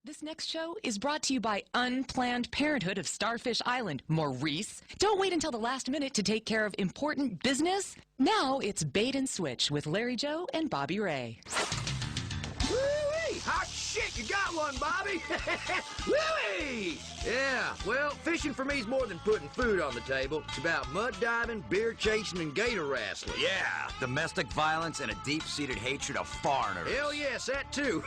This next show is brought to you by Unplanned Parenthood of Starfish Island. Maurice, don't wait until the last minute to take care of important business. Now it's Bait and Switch with Larry Joe and Bobby Ray. Woo-wee! Hot shit, you got one, Bobby! Woo-wee! Yeah, well, fishing for me is more than putting food on the table. It's about mud diving, beer chasing, and gator wrestling. Yeah, domestic violence and a deep-seated hatred of foreigners. Hell yes, that too.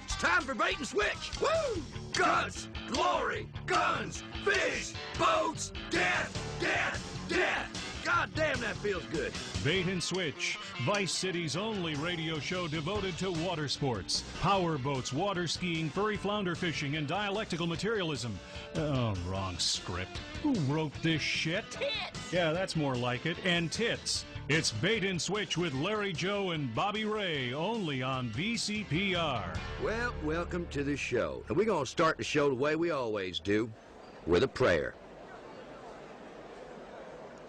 It's time for Bait and Switch. Woo! Guns, glory, guns, fish, boats, death, death, death. God damn, that feels good. Bait and Switch, Vice City's only radio show devoted to water sports, power boats, water skiing, furry flounder fishing, and dialectical materialism. Oh, wrong script. Who wrote this shit? Tits! Yeah, that's more like it. And tits. It's Bait and Switch with Larry Joe and Bobby Ray, only on VCPR. Well, welcome to the show. And we're going to start the show the way we always do, with a prayer.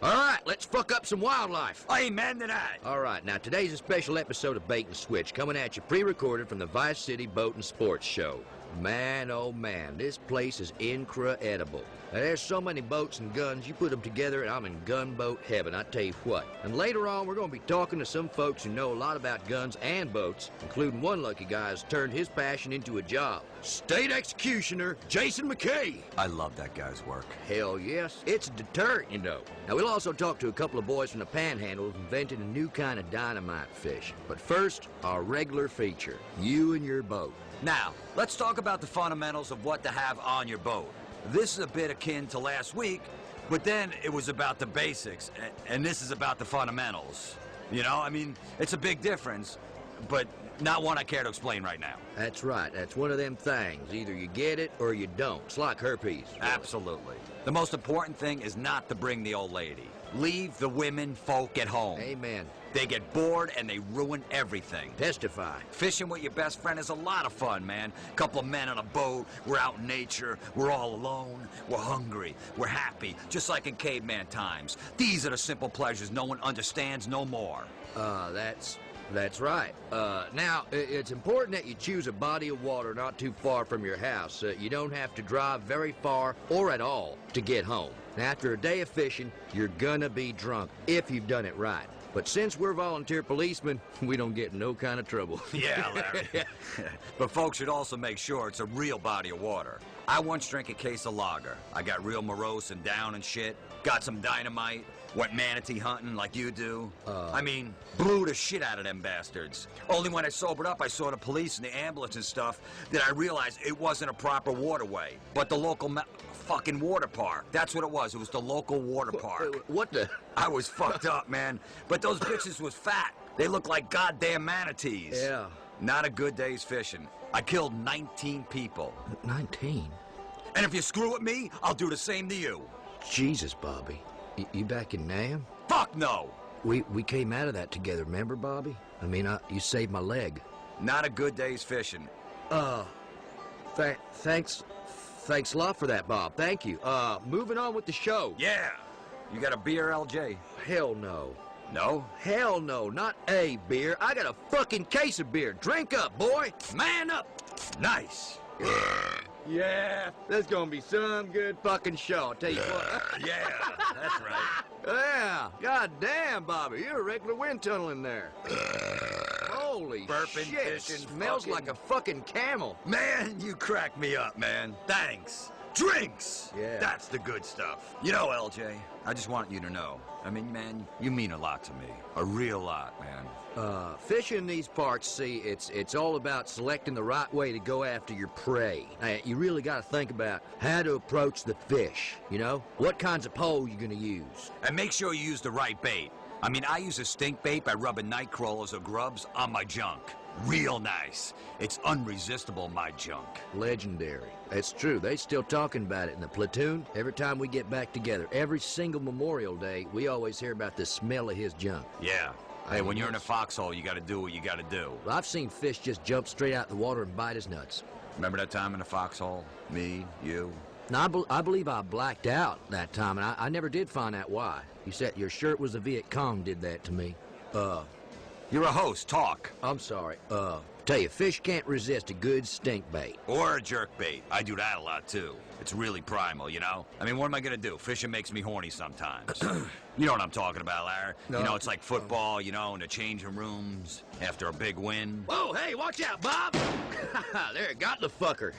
All right, let's fuck up some wildlife. Amen to that. All right, now today's a special episode of Bait and Switch, coming at you pre-recorded from the Vice City Boat and Sports Show. Man, oh man, this place is incredible. Now, there's so many boats and guns, you put them together and I'm in gunboat heaven, I tell you what. And later on, we're going to be talking to some folks who know a lot about guns and boats, including one lucky guy who's turned his passion into a job. State Executioner Jason McKay. I love that guy's work. Hell yes, it's a deterrent, you know. Now, we'll also talk to a couple of boys from the Panhandle who've invented a new kind of dynamite fish. But first, our regular feature, you and your boat. Now, let's talk about the fundamentals of what to have on your boat. This is a bit akin to last week, but then it was about the basics, and this is about the fundamentals. You know, I mean, it's a big difference, but not one I care to explain right now. That's right. That's one of them things. Either you get it or you don't. It's like herpes. Really. Absolutely. The most important thing is not to bring the old lady. Leave the women folk at home. Amen. They get bored and they ruin everything. Testify. Fishing with your best friend is a lot of fun, man. Couple of men on a boat, we're out in nature, we're all alone, we're hungry, we're happy, just like in caveman times. These are the simple pleasures no one understands no more. That's right. Now, it's important that you choose a body of water not too far from your house. You don't have to drive very far or at all to get home. Now, after a day of fishing, you're gonna be drunk if you've done it right. But since we're volunteer policemen, we don't get in no kind of trouble. Yeah, Larry. But folks should also make sure it's a real body of water. I once drank a case of lager. I got real morose and down and shit. Got some dynamite. Went manatee hunting like you do. I mean, blew the shit out of them bastards. Only when I sobered up, I saw the police and the ambulance and stuff that I realized it wasn't a proper waterway, but the local fucking water park. That's what it was. It was the local water park. What the? I was fucked up, man. But those bitches was fat. They looked like goddamn manatees. Yeah. Not a good day's fishing. I killed 19 people. 19? And if you screw with me, I'll do the same to you. Jesus, Bobby. You back in Nam? Fuck no! We came out of that together, remember, Bobby? I mean, you saved my leg. Not a good day's fishing. Thanks a lot for that, Bob. Thank you. Moving on with the show. Yeah! You got a beer, LJ? Hell no. No? Hell no, not a beer. I got a fucking case of beer. Drink up, boy. Man up. Nice. Yeah, that's gonna be some good fucking show, I'll tell you what. Yeah, that's right. Yeah, god damn, Bobby, you're a regular wind tunnel in there. Holy Burping, shit, fishing, smells like a fucking camel. Man, you crack me up, man. Thanks. Drinks! Yeah. That's the good stuff. You know, LJ, I just want you to know. I mean, man, you mean a lot to me. A real lot, man. Fishing in these parts, see, it's all about selecting the right way to go after your prey. Now, you really got to think about how to approach the fish, you know? What kinds of pole you're going to use. And make sure you use the right bait. I mean, I use a stink bait by rubbing night crawlers or grubs on my junk. Real nice. It's unresistible, my junk. Legendary. That's true. They still talking about it in the platoon. Every time we get back together, every single Memorial Day, we always hear about the smell of his junk. Yeah. Hey, when you're in a foxhole, you gotta do what you gotta do. Well, I've seen fish just jump straight out the water and bite his nuts. Remember that time in the foxhole? Me, you? Now, I believe I blacked out that time, and I never did find out why. You said your shirt was the Viet Cong did that to me. You're a host. Talk. I'm sorry. Tell you, fish can't resist a good stink bait. Or a jerk bait. I do that a lot, too. It's really primal, you know? I mean, what am I gonna do? Fishing makes me horny sometimes. You know what I'm talking about, Larry? No. You know, it's like football, you know, in the changing rooms after a big win. Whoa, hey, watch out, Bob! There, got the fucker.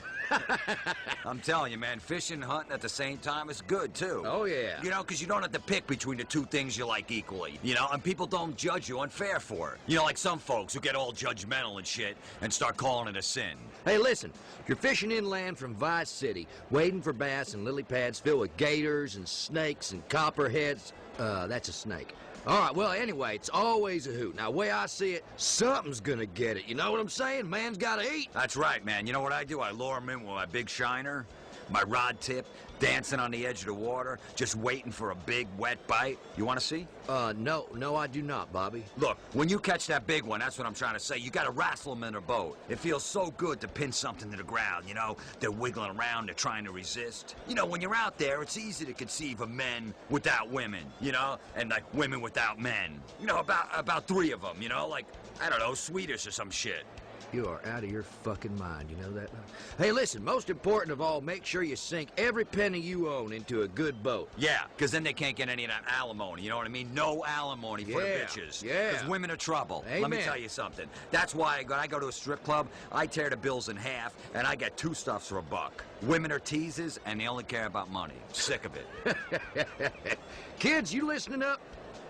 I'm telling you, man, fishing and hunting at the same time is good, too. Oh, yeah. You know, because you don't have to pick between the two things you like equally, you know, and people don't judge you unfair for it. You know, like some folks who get all judgmental and shit and start calling it a sin. Hey, listen, if you're fishing inland from Vice City, wading for bass in lily pads filled with gators and snakes and copperheads, that's a snake. All right, well, anyway, it's always a hoot. Now, the way I see it, something's gonna get it. You know what I'm saying? Man's gotta eat. That's right, man. You know what I do? I lure them in with my big shiner, my rod tip, dancing on the edge of the water, just waiting for a big, wet bite. You want to see? No, I do not, Bobby. Look, when you catch that big one, that's what I'm trying to say. You got to wrestle them in a boat. It feels so good to pin something to the ground, you know? They're wiggling around, they're trying to resist. You know, when you're out there, it's easy to conceive of men without women, you know? And, like, women without men. You know, about three of them, you know? Like, I don't know, Swedish or some shit. You are out of your fucking mind, you know that? Hey, listen, most important of all, make sure you sink every penny you own into a good boat. Yeah, because then they can't get any of that alimony, you know what I mean? No alimony for the bitches. Yeah. Because women are trouble. Amen. Let me tell you something. That's why when I go to a strip club, I tear the bills in half, and I get two stuffs for $1. Women are teasers, and they only care about money. Sick of it. Kids, you listening up?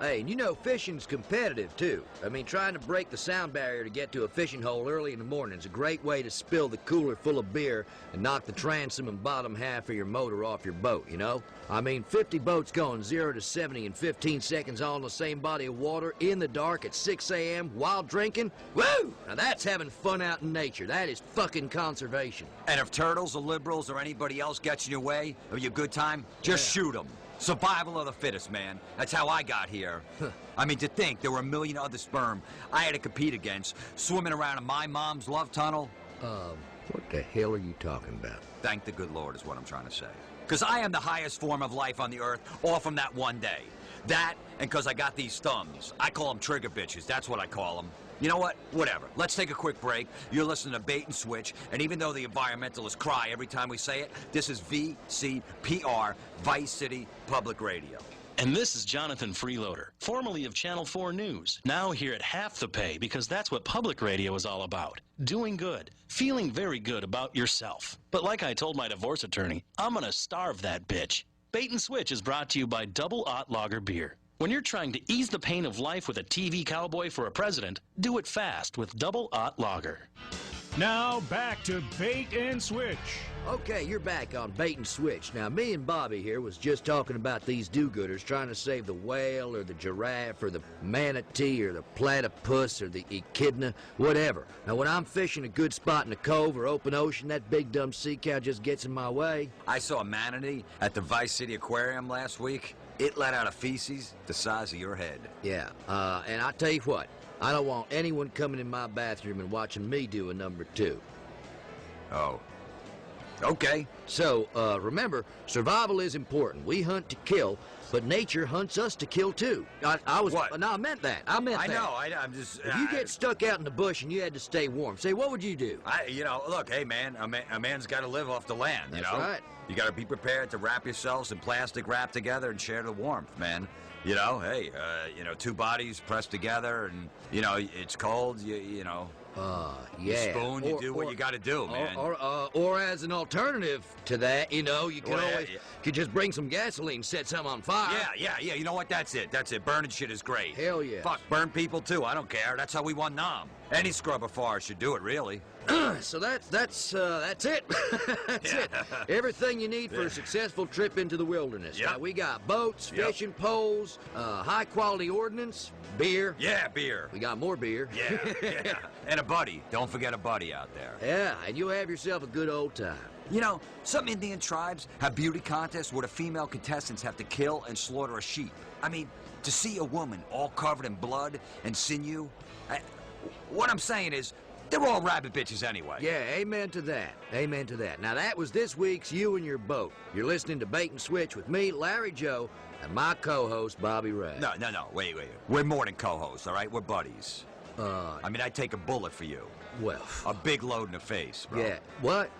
Hey, and you know fishing's competitive, too. I mean, trying to break the sound barrier to get to a fishing hole early in the morning is a great way to spill the cooler full of beer and knock the transom and bottom half of your motor off your boat, you know? I mean, 50 boats going 0 to 70 in 15 seconds all in the same body of water in the dark at 6 a.m. while drinking? Woo! Now that's having fun out in nature. That is fucking conservation. And if turtles or liberals or anybody else gets in your way of your good time, just shoot them. Survival of the fittest, man. That's how I got here. I mean, to think there were a million other sperm I had to compete against swimming around in my mom's love tunnel. What the hell are you talking about? Thank the good Lord is what I'm trying to say. Because I am the highest form of life on the earth, all from that one day. That, and because I got these thumbs. I call them trigger bitches. That's what I call them. You know what? Whatever. Let's take a quick break. You're listening to Bait and Switch, and even though the environmentalists cry every time we say it, this is VCPR, Vice City Public Radio. And this is Jonathan Freeloader, formerly of Channel 4 News, now here at half the pay because that's what public radio is all about. Doing good, feeling very good about yourself. But like I told my divorce attorney, I'm going to starve that bitch. Bait and Switch is brought to you by Double Ott Lager Beer. When you're trying to ease the pain of life with a TV cowboy for a president, do it fast with Double Ott Lager. Now back to Bait and Switch. Okay, you're back on Bait and Switch. Now, me and Bobby here was just talking about these do-gooders trying to save the whale or the giraffe or the manatee or the platypus or the echidna, whatever. Now, when I'm fishing a good spot in a cove or open ocean, that big dumb sea cow just gets in my way. I saw a manatee at the Vice City Aquarium last week. It let out a feces the size of your head. Yeah, and I tell you what, I don't want anyone coming in my bathroom and watching me do a number 2. Oh. Okay. So, remember, survival is important. We hunt to kill, but nature hunts us to kill, too. I was... What? No, I meant that. I know. I'm just... If you get stuck out in the bush and you had to stay warm, say, what would you do? You know, look, hey, man, a man's got to live off the land, you know? That's right. You got to be prepared to wrap yourselves in plastic wrap together and share the warmth, man. You know, hey, you know, two bodies pressed together and, you know, it's cold, you know... Yeah. You spoon, you do what you got to do, man. Or as an alternative to that, you know, you can could just bring some gasoline, set some on fire. Yeah. You know what? That's it. Burning shit is great. Hell yeah. Fuck, burn people too. I don't care. That's how we won Nam. Any scrubber forest should do it, really. So that's it. That's it. Everything you need for a successful trip into the wilderness. Yep. Now, we got boats, fishing poles, high-quality ordnance, beer. Yeah, beer. We got more beer. Yeah. And a buddy. Don't forget a buddy out there. Yeah, and you'll have yourself a good old time. You know, some Indian tribes have beauty contests where the female contestants have to kill and slaughter a sheep. I mean, to see a woman all covered in blood and sinew, what I'm saying is, they're all rabbit bitches anyway. Yeah, amen to that. Amen to that. Now, that was this week's You and Your Boat. You're listening to Bait and Switch with me, Larry Joe, and my co-host, Bobby Ray. No. Wait. We're more than co-hosts, all right? We're buddies. I mean, I'd take a bullet for you. Well... A big load in the face, bro. Yeah, what?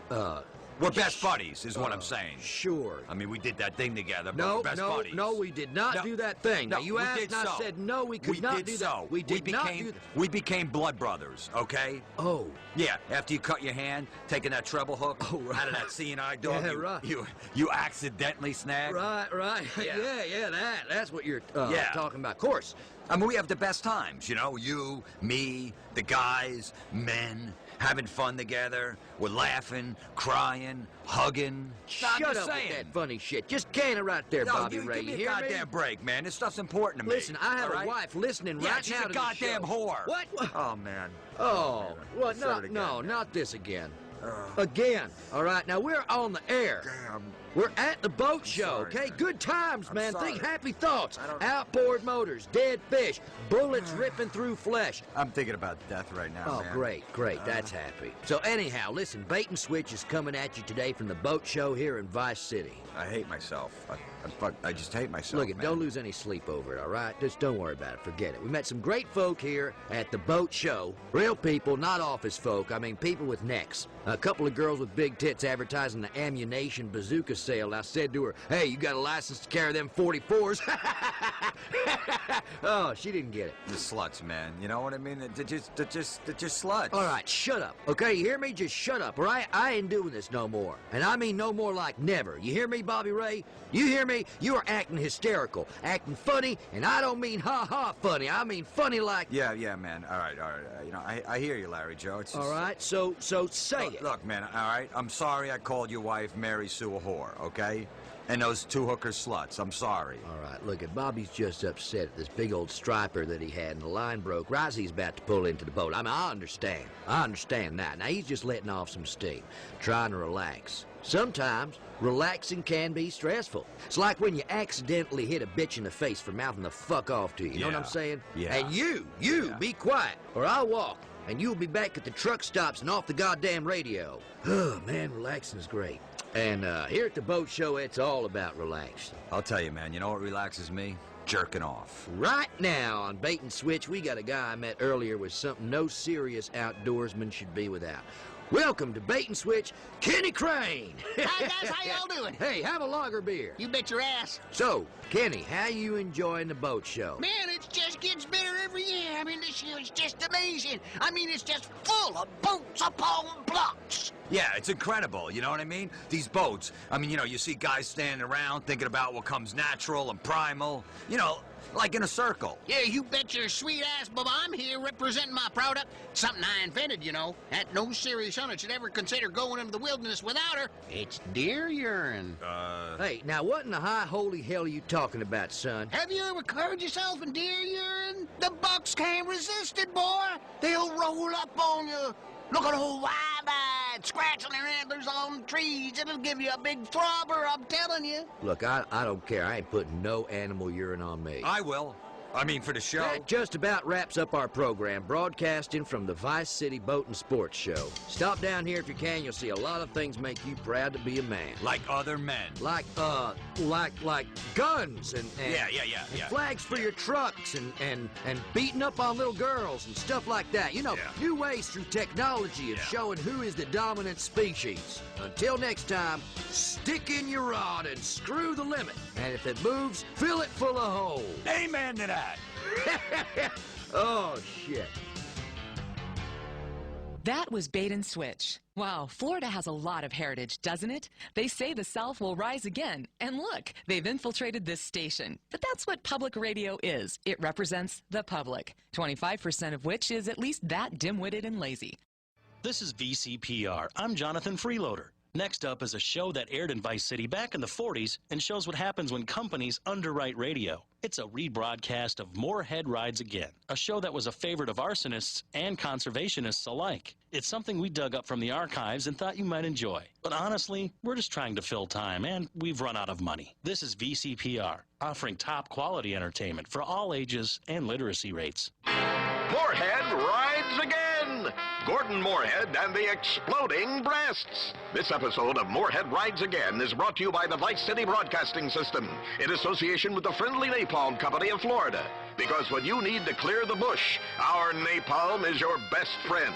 We're best buddies, is what I'm saying. Sure. I mean, we did that thing together, but No, we're best buddies. no, we did not do that thing. No, Now, you we asked did and I so. said no, we could not do that. We did not do that. We became blood brothers, okay? Oh. Yeah, after you cut your hand, taking that treble hook out of that seeing eye dog, Yeah, you accidentally snagged. Right. Yeah. That's what you're Yeah. talking about. Of course. I mean, we have the best times, you know? You, me, the guys, men, having fun together. We're laughing, crying, hugging. Shut up with that funny shit. Just can it right there, Bobby Ray. Give me You a hear goddamn me? break, man. This stuff's important to me. Listen, I have all a right? wife listening Yeah, right she's now a to goddamn the show. whore. What? Oh, man. Oh, well, Said it again, no, man. not this again. Again. All right, now we're on the air. Damn. We're at the boat show, sorry, okay? man. Good times, I'm man. sorry. Think happy thoughts. I don't- Outboard motors, dead fish, bullets ripping through flesh. I'm thinking about death right now, Oh, man. great. That's happy. So anyhow, listen, Bait and Switch is coming at you today from the boat show here in Vice City. I hate myself. I just hate myself, Look, man. don't lose any sleep over it, all right? Just don't worry about it. Forget it. We met some great folk here at the boat show. Real people, not office folk. I mean, people with necks. A couple of girls with big tits advertising the ammunition bazooka sale. I said to her, hey, you got a license to carry them 44s? Oh, she didn't get it. The sluts, man. You know what I mean? They're just sluts. All right, shut up. Okay, you hear me? Just shut up, all right? I ain't doing this no more. And I mean no more like never. You hear me, Bobby Ray? You hear me? You are acting hysterical, acting funny, and I don't mean ha-ha funny. I mean funny like... Yeah, man. All right. You know, I hear you, Larry Joe. It's just, All right, so say it. Look, man, all right? I'm sorry I called your wife Mary Sue a whore, okay? And those two hooker sluts. I'm sorry. All right, look, Bobby's just upset at this big old striper that he had, and the line broke right as he's about to pull into the boat. I mean, I understand that. Now, he's just letting off some steam, trying to relax. Sometimes, relaxing can be stressful. It's like when you accidentally hit a bitch in the face for mouthing the fuck off to you. You know what I'm saying? Yeah. And you, be quiet, or I'll walk, and you'll be back at the truck stops and off the goddamn radio. Oh, man, relaxing is great. And here at the boat show, it's all about relaxing. I'll tell you, man, you know what relaxes me? Jerking off. Right now on Bait and Switch, we got a guy I met earlier with something no serious outdoorsman should be without. Welcome to Bait and Switch, Kenny Crane. Hi, guys. How y'all doing? Hey, have a lager beer. You bet your ass. So, Kenny, how you enjoying the boat show? Man, it just gets better every year. I mean, this year is just amazing. I mean, it's just full of boats upon blocks. Yeah, it's incredible, you know what I mean? These boats, I mean, you know, you see guys standing around thinking about what comes natural and primal, you know, like in a circle. Yeah, you bet your sweet ass, Bubba. I'm here representing my product. Something I invented, you know, that no serious hunter should ever consider going into the wilderness without her. It's deer urine. Hey, now what in the high holy hell are you talking about, son? Have you ever covered yourself in deer urine? The bucks can't resist it, boy. They'll roll up on you. Look at old wide-eyed, scratching their antlers on trees. It'll give you a big throbber, I'm telling you. Look, I don't care. I ain't putting no animal urine on me. I will. I mean, for the show. That just about wraps up our program, broadcasting from the Vice City Boat and Sports Show. Stop down here if you can. You'll see a lot of things make you proud to be a man. Like other men. Like guns and Yeah. flags for your trucks and beating up on little girls and stuff like that. You know, Yeah. new ways through technology of showing who is the dominant species. Until next time, stick in your rod and screw the limit. And if it moves, fill it full of holes. Amen to that. Oh, shit. That was Bait and Switch. Wow, Florida has a lot of heritage, doesn't it? They say the South will rise again. And look, they've infiltrated this station. But that's what public radio is. It represents the public, 25% of which is at least that dim-witted and lazy. This is VCPR. I'm Jonathan Freeloader. Next up is a show that aired in Vice City back in the 40s and shows what happens when companies underwrite radio. It's a rebroadcast of Moorhead Rides Again, a show that was a favorite of arsonists and conservationists alike. It's something we dug up from the archives and thought you might enjoy. But honestly, we're just trying to fill time, and we've run out of money. This is VCPR, offering top quality entertainment for all ages and literacy rates. Moorhead Rides Again! Gordon Moorhead and the Exploding Breasts. This episode of Moorhead Rides Again is brought to you by the Vice City Broadcasting System in association with the Friendly Napalm Company of Florida. Because when you need to clear the bush, our napalm is your best friend.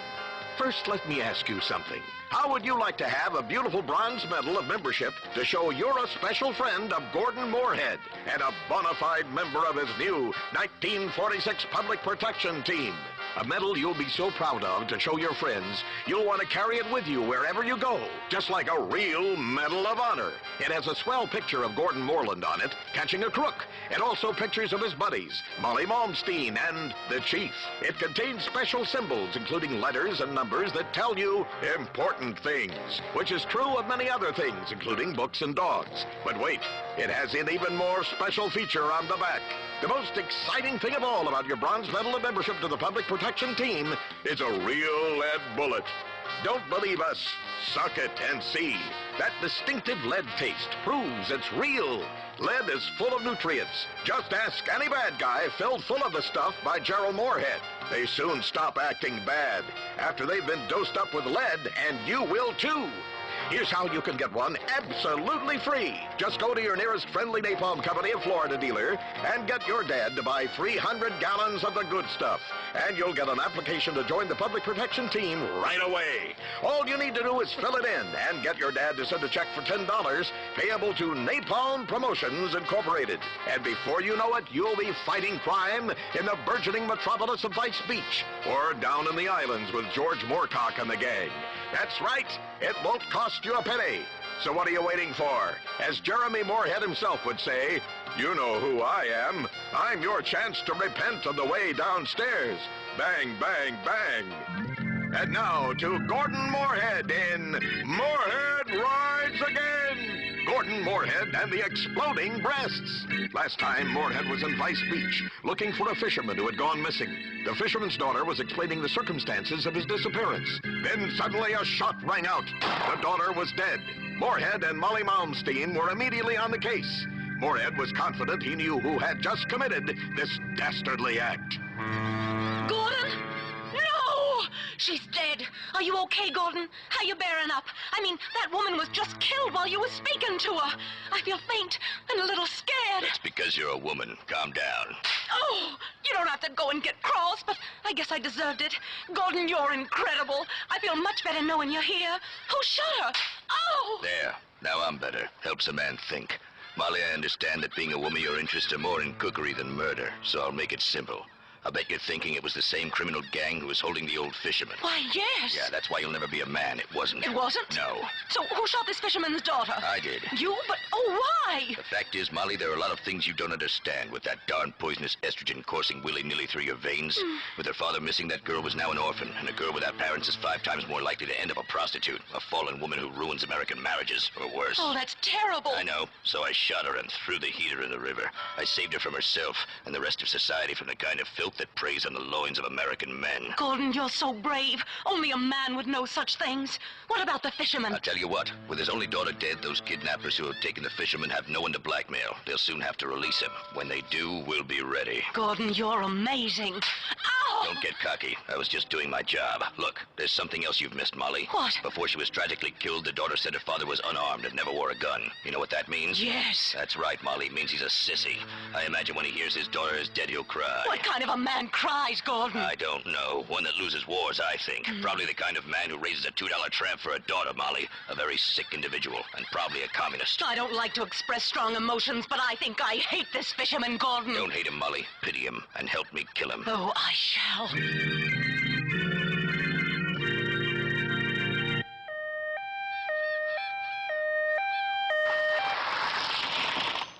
First, let me ask you something. How would you like to have a beautiful bronze medal of membership to show you're a special friend of Gordon Moorhead and a bona fide member of his new 1946 Public Protection Team? A medal you'll be so proud of to show your friends, you'll want to carry it with you wherever you go, just like a real Medal of Honor. It has a swell picture of Gordon Moorland on it, catching a crook, and also pictures of his buddies, Molly Malmsteen and the Chief. It contains special symbols, including letters and numbers that tell you important things, which is true of many other things, including books and dogs. But wait, it has an even more special feature on the back. The most exciting thing of all about your bronze medal of membership to the Public Protection Team is a real lead bullet. Don't believe us? Suck it and see. That distinctive lead taste proves it's real. Lead is full of nutrients. Just ask any bad guy filled full of the stuff by Gerald Moorhead. They soon stop acting bad after they've been dosed up with lead, and you will too. Here's how you can get one absolutely free. Just go to your nearest Friendly Napalm Company of Florida dealer and get your dad to buy 300 gallons of the good stuff. And you'll get an application to join the Public Protection Team right away. All you need to do is fill it in and get your dad to send a check for $10 payable to Napalm Promotions Incorporated. And before you know it, you'll be fighting crime in the burgeoning metropolis of Vice Beach or down in the islands with George Moorcock and the gang. That's right. It won't cost you a penny. So what are you waiting for? As Jeremy Moorhead himself would say, you know who I am. I'm your chance to repent on the way downstairs. Bang, bang, bang. And now to Gordon Moorhead in Moorhead Rides Again. Gordon Moorhead and the Exploding Breasts. Last time, Moorhead was in Vice Beach, looking for a fisherman who had gone missing. The fisherman's daughter was explaining the circumstances of his disappearance. Then suddenly a shot rang out. The daughter was dead. Moorhead and Molly Malmsteen were immediately on the case. Moorhead was confident he knew who had just committed this dastardly act. Gordon? No! She's dead. Are you okay, Gordon? How you bearing up? I mean, that woman was just killed while you were speaking to her. I feel faint and a little scared. That's because you're a woman. Calm down. Oh, you don't have to go and get cross, but I guess I deserved it. Gordon, you're incredible. I feel much better knowing you're here. Who shot her? Oh! There. Now I'm better. Helps a man think. Molly, I understand that being a woman, your interests are more in cookery than murder, so I'll make it simple. I bet you're thinking it was the same criminal gang who was holding the old fisherman. Why, yes. Yeah, that's why you'll never be a man. It wasn't. It wasn't? No. So who shot this fisherman's daughter? I did. You? But, oh, why? The fact is, Molly, there are a lot of things you don't understand with that darn poisonous estrogen coursing willy-nilly through your veins. With her father missing, that girl was now an orphan, and a girl without parents is 5 times more likely to end up a prostitute, a fallen woman who ruins American marriages, or worse. Oh, that's terrible. I know. So I shot her and threw the heater in the river. I saved her from herself and the rest of society from the kind of filth that preys on the loins of American men. Gordon, you're so brave. Only a man would know such things. What about the fisherman? I'll tell you what. With his only daughter dead, those kidnappers who have taken the fisherman have no one to blackmail. They'll soon have to release him. When they do, we'll be ready. Gordon, you're amazing. Ow! Don't get cocky. I was just doing my job. Look, there's something else you've missed, Molly. What? Before she was tragically killed, the daughter said her father was unarmed and never wore a gun. You know what that means? Yes. That's right, Molly. It means he's a sissy. I imagine when he hears his daughter is dead, he'll cry. What kind of a man cries, Gordon? I don't know. One that loses wars, I think. Probably the kind of man who raises a $2 tramp for a daughter, Molly. A very sick individual, and probably a communist. I don't like to express strong emotions, but I think I hate this fisherman, Gordon. Don't hate him, Molly. Pity him, and help me kill him. Oh, I shall.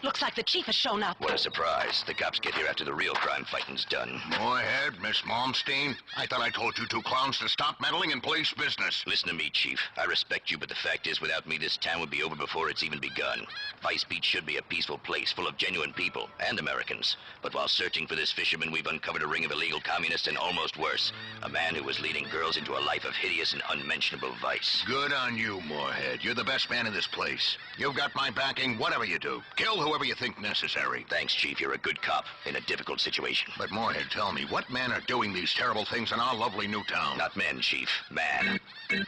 Looks like the chief has shown up. What a surprise. The cops get here after the real crime fighting's done. Moorhead, Miss Malmsteen, I thought I told you two clowns to stop meddling in police business. Listen to me, Chief. I respect you, but the fact is, without me, this town would be over before it's even begun. Vice Beach should be a peaceful place full of genuine people and Americans. But while searching for this fisherman, we've uncovered a ring of illegal communists and almost worse, a man who was leading girls into a life of hideous and unmentionable vice. Good on you, Moorhead. You're the best man in this place. You've got my backing, whatever you do. Kill whoever whoever you think necessary. Thanks, Chief. You're a good cop in a difficult situation. But Moorhead, tell me, what men are doing these terrible things in our lovely new town? Not men, Chief. Man.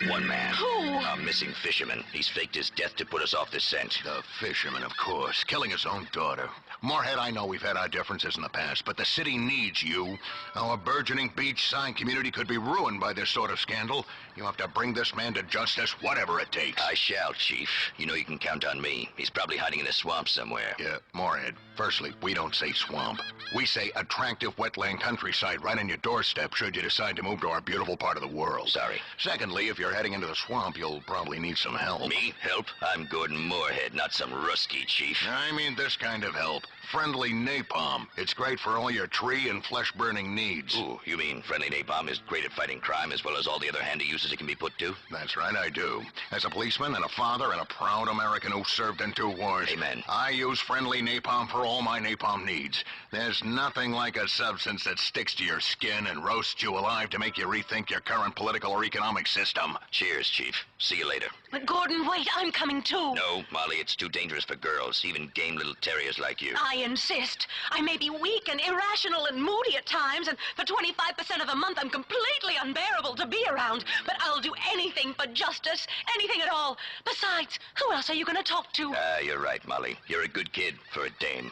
One man. Who? A missing fisherman. He's faked his death to put us off the scent. The fisherman, of course, killing his own daughter. Moorhead, I know we've had our differences in the past, but the city needs you. Our burgeoning beachside community could be ruined by this sort of scandal. You have to bring this man to justice, whatever it takes. I shall, Chief. You know you can count on me. He's probably hiding in a swamp somewhere. Yeah, Moorhead, firstly, we don't say swamp. We say attractive wetland countryside right on your doorstep should you decide to move to our beautiful part of the world. Sorry. Secondly, if you're heading into the swamp, you'll probably need some help. Me? Help? I'm Gordon Moorhead, not some Rusky, Chief. I mean this kind of help. Friendly napalm. It's great for all your tree and flesh-burning needs. Ooh, you mean friendly napalm is great at fighting crime as well as all the other handy uses it can be put to? That's right, I do. As a policeman and a father and a proud American who served in 2 wars. Amen. I use friendly napalm for all my napalm needs. There's nothing like a substance that sticks to your skin and roasts you alive to make you rethink your current political or economic system. Cheers, Chief. See you later. But Gordon, wait, I'm coming too. No, Molly, it's too dangerous for girls, even game little terriers like you. I insist. I may be weak and irrational and moody at times, and for 25% of the month I'm completely unbearable to be around. But I'll do anything for justice, anything at all. Besides, who else are you going to talk to? You're right, Molly. You're a good kid for a dame.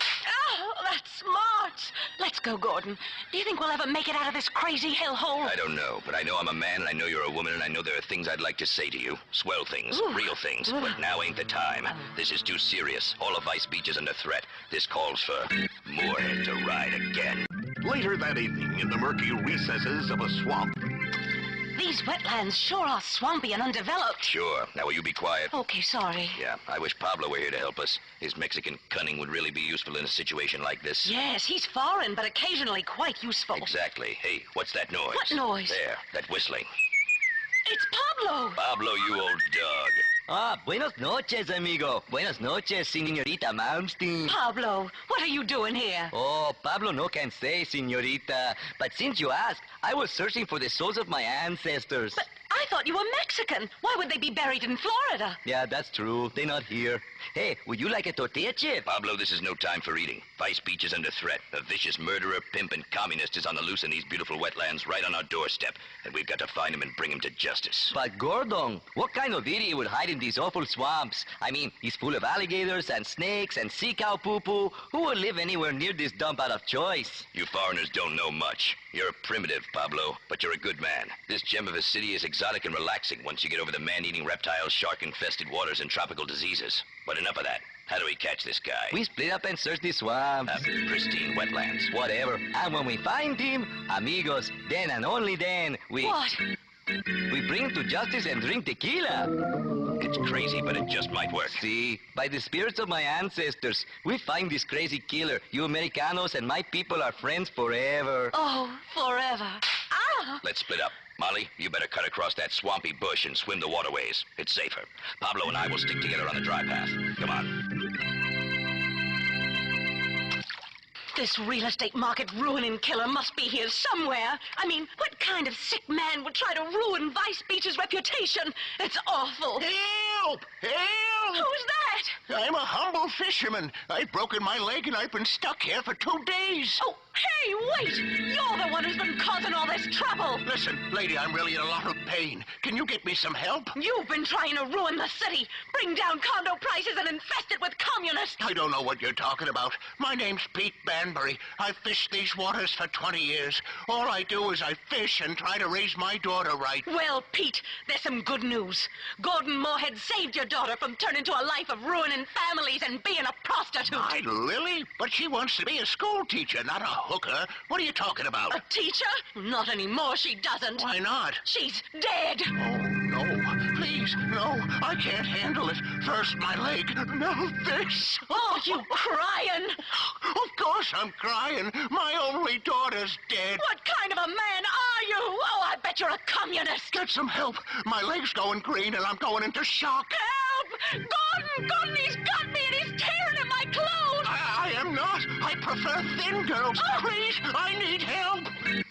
Oh, that's smart. Let's go, Gordon. Do you think we'll ever make it out of this crazy hellhole? I don't know, but I know I'm a man, and I know you're a woman, and I know there are things I'd like to say to you. Swell things, real things, but now ain't the time. This is too serious. All of Vice Beach is under threat. This calls for Moorhead to ride again. Later that evening, in the murky recesses of a swamp. These wetlands sure are swampy and undeveloped. Sure. Now will you be quiet? Okay, sorry. Yeah, I wish Pablo were here to help us. His Mexican cunning would really be useful in a situation like this. Yes, he's foreign, but occasionally quite useful. Exactly. Hey, what's that noise? What noise? There, that whistling. It's Pablo! Pablo, you old dog. Ah, buenas noches, amigo. Buenas noches, señorita Malmsteen. Pablo, what are you doing here? Oh, Pablo no can say, señorita. But since you ask, I was searching for the souls of my ancestors. But I thought you were Mexican. Why would they be buried in Florida? Yeah, that's true. They're not here. Hey, would you like a tortilla chip? Pablo, this is no time for eating. Vice Beach is under threat. A vicious murderer, pimp, and communist is on the loose in these beautiful wetlands right on our doorstep. And we've got to find him and bring him to justice. But Gordon, what kind of idiot would hide in these awful swamps? I mean, he's full of alligators and snakes and sea cow poo-poo. Who would live anywhere near this dump out of choice? You foreigners don't know much. You're primitive, Pablo, but you're a good man. This gem of a city is exotic and relaxing once you get over the man-eating reptiles, shark-infested waters, and tropical diseases. But enough of that. How do we catch this guy? We split up and search the swamps. Pristine wetlands. Whatever. And when we find him, amigos, then and only then, we... What? We bring him to justice and drink tequila. It's crazy, but it just might work. See, by the spirits of my ancestors, we find this crazy killer. You Americanos and my people are friends forever. Oh, forever. Ah! Let's split up. Molly, you better cut across that swampy bush and swim the waterways. It's safer. Pablo and I will stick together on the dry path. Come on. This real estate market ruining killer must be here somewhere. I mean, what kind of sick man would try to ruin Vice Beach's reputation? It's awful. Help! Help! Who's that? I'm a humble fisherman. I've broken my leg and I've been stuck here for 2 days. Oh, hey, wait! You're the one who's been causing all this trouble. Listen, lady, I'm really in a lot of pain. Can you get me some help? You've been trying to ruin the city, bring down condo prices and infest it with communists. I don't know what you're talking about. My name's Pete Banbury. I've fished these waters for 20 years. All I do is I fish and try to raise my daughter right. Well, Pete, there's some good news. Gordon Moorhead saved your daughter from turning to a life of ruining families and being a prostitute. My Lily? But she wants to be a school teacher, not a hooker. What are you talking about? A teacher? Not anymore, she doesn't. Why not? She's dead. Oh, no. Please, no. I can't handle it. First my leg, now this. Oh, you crying? Of course I'm crying. My only daughter's dead. What kind of a man are you? Oh, I bet you're a communist. Get some help. My leg's going green and I'm going into shock. Help! Gordon, he's got me and he's tearing at my clothes. I am not. I prefer thin girls. Oh. Please, I need help.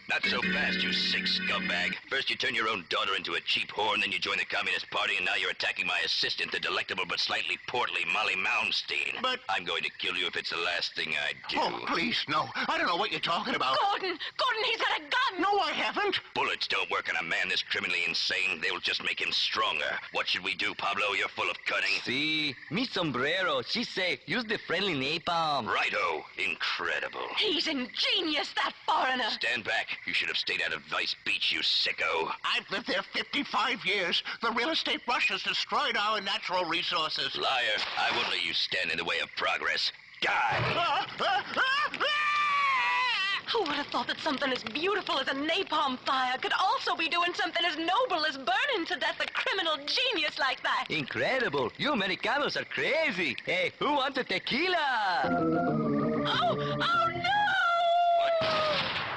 Not so fast, you sick scumbag. First you turn your own daughter into a cheap whore, and then you join the Communist Party, and now you're attacking my assistant, the delectable but slightly portly Molly Malmsteen. But... I'm going to kill you if it's the last thing I do. Oh, please, no. I don't know what you're talking about. Gordon, he's got a gun. No, I haven't. Bullets don't work on a man this criminally insane. They will just make him stronger. What should we do, Pablo? You're full of cunning. See, mi sombrero. She say, use the friendly napalm. Righto. Incredible. He's ingenious, that foreigner. Stand back. You should have stayed out of Vice Beach, you sicko. I've lived there 55 years. The real estate rush has destroyed our natural resources. Liar. I won't let you stand in the way of progress. Die! Who would have thought that something as beautiful as a napalm fire could also be doing something as noble as burning to death a criminal genius like that? Incredible. You Americanos are crazy. Hey, who wants a tequila? Oh no!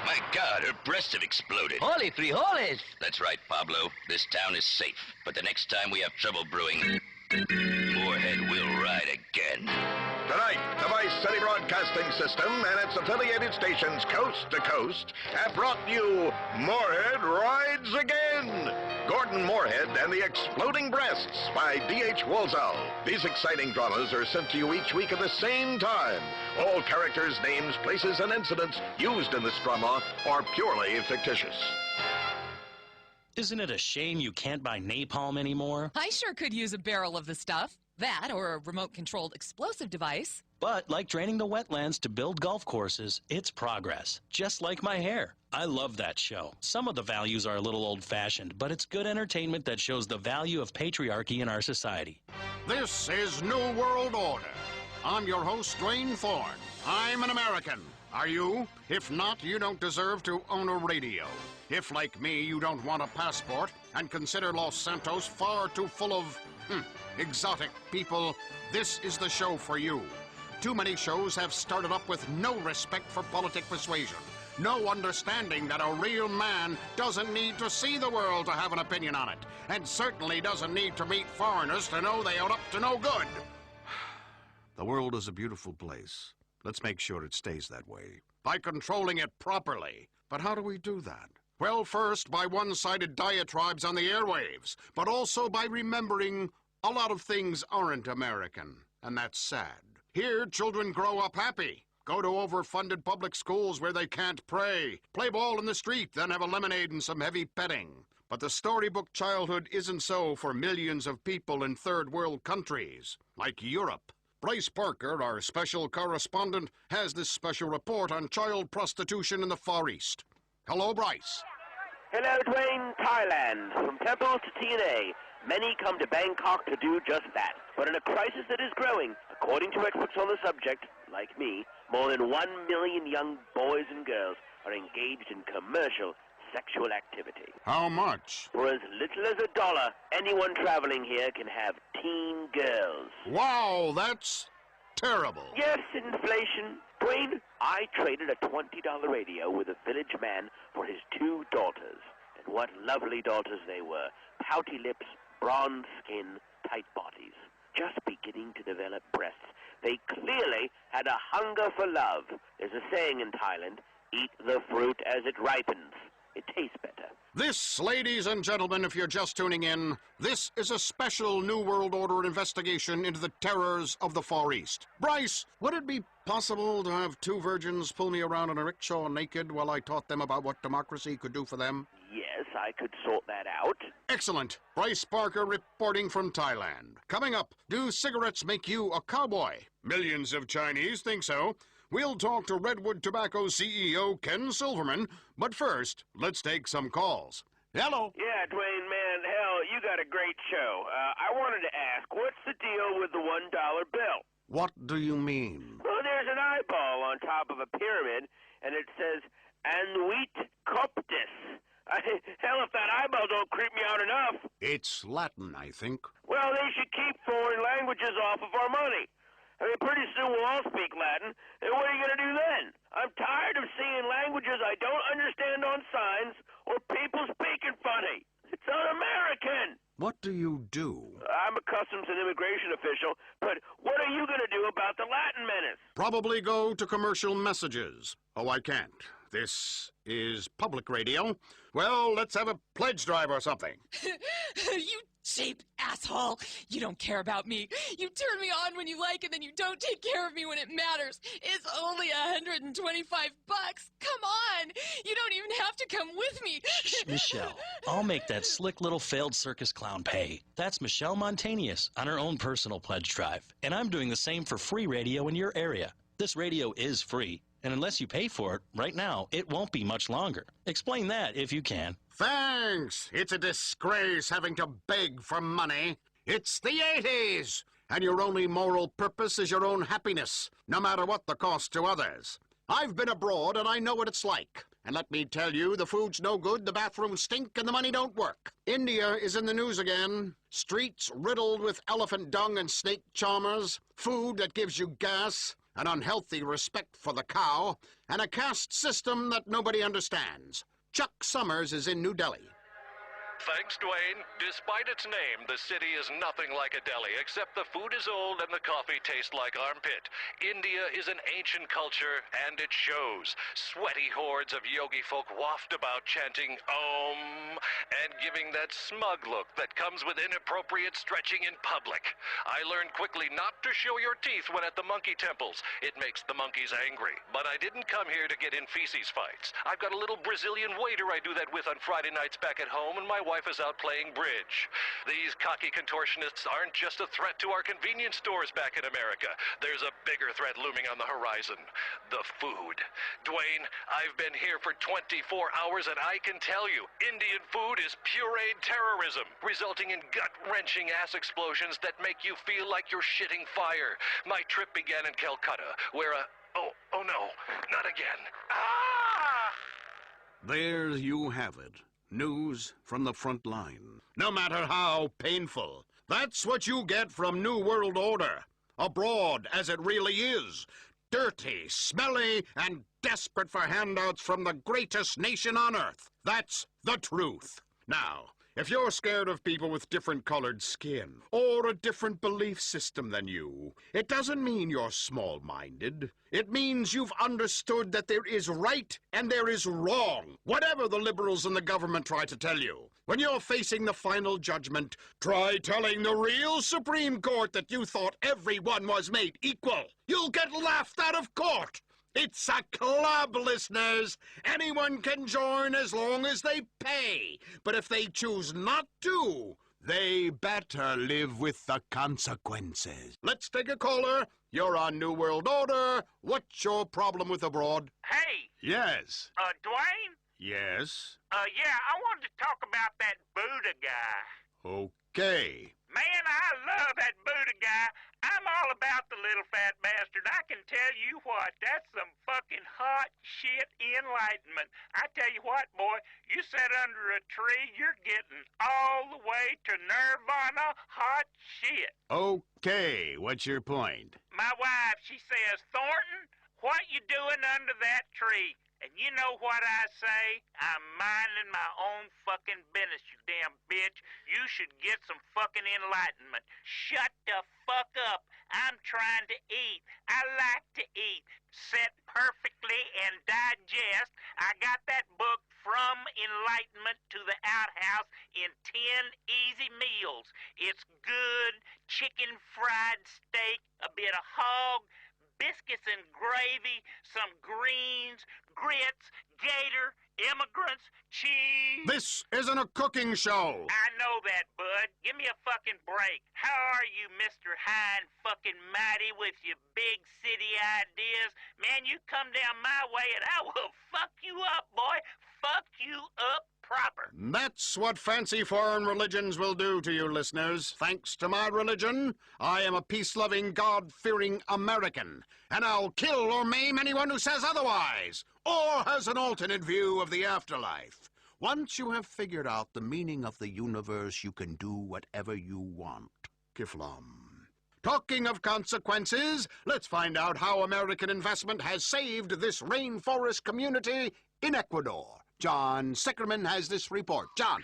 My God, her breasts have exploded. Holy frijoles! That's right, Pablo. This town is safe. But the next time we have trouble brewing, Moorhead will ride again. Tonight, the Vice City Broadcasting System and its affiliated stations coast to coast have brought you Moorhead Rides Again. Gordon Moorhead and the Exploding Breasts by D.H. Wolzow. These exciting dramas are sent to you each week at the same time. All characters, names, places, and incidents used in this drama are purely fictitious. Isn't it a shame you can't buy napalm anymore? I sure could use a barrel of the stuff. That or a remote-controlled explosive device. But like draining the wetlands to build golf courses, it's progress. Just like my hair. I love that show. Some of the values are a little old-fashioned, but it's good entertainment that shows the value of patriarchy in our society. This is New World Order. I'm your host, Dwayne Thorne. I'm an American. Are you? If not, you don't deserve to own a radio. If, like me, you don't want a passport and consider Los Santos far too full of, exotic people, this is the show for you. Too many shows have started up with no respect for politic persuasion, no understanding that a real man doesn't need to see the world to have an opinion on it, and certainly doesn't need to meet foreigners to know they are up to no good. The world is a beautiful place. Let's make sure it stays that way, by controlling it properly. But how do we do that? Well, first, by one-sided diatribes on the airwaves, but also by remembering a lot of things aren't American, and that's sad. Here, children grow up happy, go to overfunded public schools where they can't pray, play ball in the street, then have a lemonade and some heavy petting. But the storybook childhood isn't so for millions of people in third world countries, like Europe. Bryce Parker, our special correspondent, has this special report on child prostitution in the Far East. Hello, Bryce. Hello, Dwayne. Thailand. From temple to TNA, many come to Bangkok to do just that. But in a crisis that is growing, according to experts on the subject, like me, more than 1 million young boys and girls are engaged in commercial sexual activity. How much? For as little as $1, anyone traveling here can have teen girls. Wow, that's terrible. Yes, inflation. Dwayne, I traded a $20 radio with a village man for his 2 daughters. And what lovely daughters they were. Pouty lips, bronze skin, tight bodies. Just beginning to develop breasts. They clearly had a hunger for love. There's a saying in Thailand, eat the fruit as it ripens. It tastes better. This, ladies and gentlemen, if you're just tuning in, this is a special New World Order investigation into the terrors of the Far East. Bryce, would it be possible to have 2 virgins pull me around in a rickshaw naked while I taught them about what democracy could do for them? Yes, I could sort that out. Excellent. Bryce Parker reporting from Thailand. Coming up, do cigarettes make you a cowboy? Millions of Chinese think so. We'll talk to Redwood Tobacco CEO Ken Silverman, but first, let's take some calls. Hello. Yeah, Dwayne, man, hell, you got a great show. I wanted to ask, what's the deal with the $1 bill? What do you mean? Well, there's an eyeball on top of a pyramid, and it says, Anuit Coptis. Hell, if that eyeball don't creep me out enough. It's Latin, I think. Well, they should keep foreign languages off of our money. I mean, pretty soon we'll all speak Latin, and what are you going to do then? I'm tired of seeing languages I don't understand on signs or people speaking funny. It's un-American. What do you do? I'm a customs and immigration official, but what are you going to do about the Latin menace? Probably go to commercial messages. Oh, I can't. This is public radio. Well, let's have a pledge drive or something. You cheap asshole. You don't care about me. You turn me on when you like, and then you don't take care of me when it matters. It's only $125. Come on. You don't even have to come with me. Shh, Michelle. I'll make that slick little failed circus clown pay. That's Michelle Montanius on her own personal pledge drive. And I'm doing the same for free radio in your area. This radio is free. And unless you pay for it, right now, it won't be much longer. Explain that if you can. Thanks. It's a disgrace having to beg for money. It's the 80s, and your only moral purpose is your own happiness, no matter what the cost to others. I've been abroad, and I know what it's like. And let me tell you, the food's no good, the bathrooms stink, and the money don't work. India is in the news again. Streets riddled with elephant dung and snake charmers, food that gives you gas, an unhealthy respect for the cow, and a caste system that nobody understands. Chuck Summers is in New Delhi. Thanks, Dwayne. Despite its name, the city is nothing like a deli, except the food is old and the coffee tastes like armpit. India is an ancient culture, and it shows. Sweaty hordes of yogi folk waft about chanting Om and giving that smug look that comes with inappropriate stretching in public. I learned quickly not to show your teeth when at the monkey temples. It makes the monkeys angry. But I didn't come here to get in feces fights. I've got a little Brazilian waiter I do that with on Friday nights back at home, and my wife is out playing bridge. These cocky contortionists aren't just a threat to our convenience stores back in America. There's a bigger threat looming on the horizon. The food. Dwayne, I've been here for 24 hours and I can tell you, Indian food is pureed terrorism, resulting in gut-wrenching ass explosions that make you feel like you're shitting fire. My trip began in Calcutta, where oh no, not again. Ah! There you have it. News from the front line. No matter how painful. That's what you get from New World Order. Abroad, as it really is. Dirty, smelly, and desperate for handouts from the greatest nation on earth. That's the truth. Now, if you're scared of people with different colored skin or a different belief system than you, it doesn't mean you're small-minded. It means you've understood that there is right and there is wrong, whatever the liberals and the government try to tell you. When you're facing the final judgment, try telling the real Supreme Court that you thought everyone was made equal. You'll get laughed out of court. It's a club, listeners. Anyone can join as long as they pay. But if they choose not to, they better live with the consequences. Let's take a caller. You're on New World Order. What's your problem with abroad? Hey. Yes. Dwayne? Yes? Yeah, I wanted to talk about that Buddha guy. Okay. Man, I love that Buddha guy. I'm all about the little fat bastard. I can tell you what, that's some fucking hot shit enlightenment. I tell you what, boy, you sit under a tree, you're getting all the way to nirvana hot shit. Okay, what's your point? My wife, she says, Thornton, what you doing under that tree? And you know what I say? I'm minding my own fucking business, you damn bitch. You should get some fucking enlightenment. Shut the fuck up. I'm trying to eat. I like to eat. Sit perfectly and digest. I got that book, From Enlightenment to the Outhouse, in 10 easy meals. It's good chicken fried steak, a bit of hog, biscuits and gravy, some greens, grits, gator, immigrants, cheese. This isn't a cooking show. I know that, bud. Give me a fucking break. How are you, Mr. High and fucking mighty with your big city ideas? Man, you come down my way and I will fuck you up, boy. Fuck you up proper. That's what fancy foreign religions will do to you, listeners. Thanks to my religion, I am a peace-loving, God-fearing American, and I'll kill or maim anyone who says otherwise, or has an alternate view of the afterlife. Once you have figured out the meaning of the universe, you can do whatever you want. Kiflam. Talking of consequences, let's find out how American investment has saved this rainforest community in Ecuador. John Sickerman has this report. John.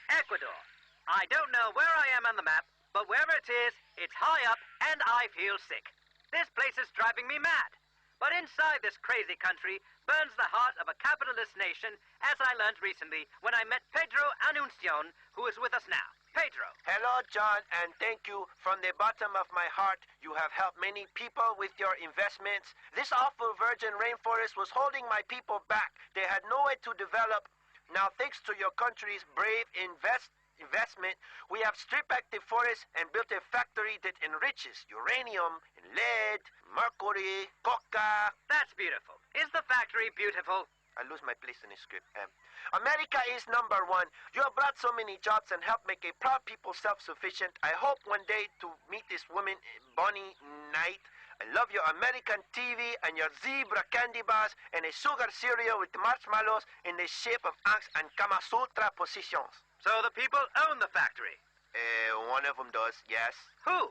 Ecuador. I don't know where I am on the map, but wherever it is, it's high up and I feel sick. This place is driving me mad. But inside this crazy country burns the heart of a capitalist nation, as I learned recently when I met Pedro Anuncion, who is with us now. Pedro. Hello, John, and thank you from the bottom of my heart. You have helped many people with your investments. This awful virgin rainforest was holding my people back. They had no way to develop. Now, thanks to your country's brave investment, we have stripped back the forest and built a factory that enriches uranium and lead, mercury, coca. That's beautiful. Is the factory beautiful? I lose my place in the script. America is number one. You have brought so many jobs and helped make a proud people self-sufficient. I hope one day to meet this woman, Bonnie Knight. I love your American TV and your zebra candy bars and a sugar cereal with marshmallows in the shape of ants and Kama Sutra positions. So the people own the factory? One of them does, yes. Who?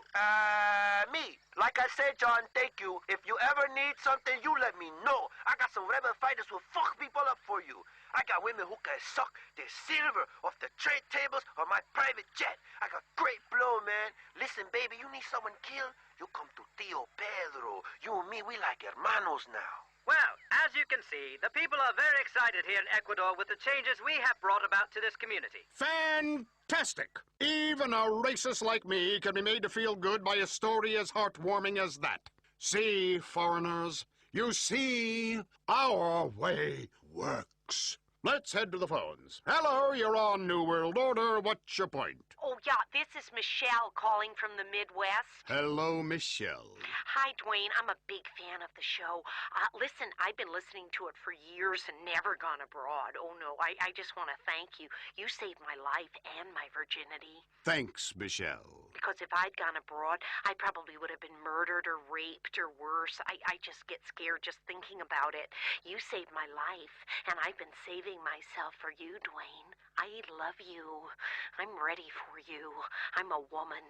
Me. Like I said, John, thank you. If you ever need something, you let me know. I got some rebel fighters who fuck people up for you. I got women who can suck the silver off the trade tables of my private jet. I got great blow, man. Listen, baby, you need someone killed? You come to Tio Pedro. You and me, we like hermanos now. Well, as you can see, the people are very excited here in Ecuador with the changes we have brought about to this community. Fantastic! Even a racist like me can be made to feel good by a story as heartwarming as that. See, foreigners, you see, our way works. Let's head to the phones. Hello, you're on New World Order. What's your point? Oh, yeah, this is Michelle calling from the Midwest. Hello, Michelle. Hi, Dwayne. I'm a big fan of the show. Listen, I've been listening to it for years and never gone abroad. Oh, no, I just want to thank you. You saved my life and my virginity. Thanks, Michelle. Because if I'd gone abroad, I probably would have been murdered or raped or worse. I just get scared just thinking about it. You saved my life, and I've been saving myself for you, Dwayne. I love you. I'm ready for you. I'm a woman.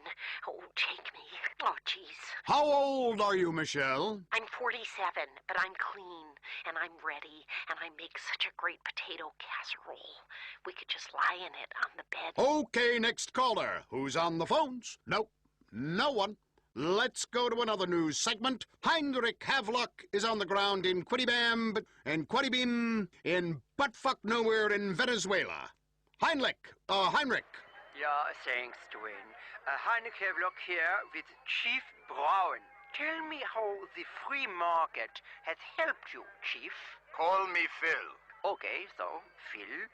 Oh, take me. Oh, jeez. How old are you, Michelle? I'm 47, but I'm clean, and I'm ready, and I make such a great potato casserole. We could just lie in it on the bed. Okay, next caller. Who's on the phones? Nope, no one. Let's go to another news segment. Heinrich Havelock is on the ground in Quidibam, in buttfuck nowhere in Venezuela. Heinrich. Yeah, thanks, Dwayne. Heinrich Havelock here with Chief Brown. Tell me how the free market has helped you, Chief. Call me Phil. Okay, so, Phil,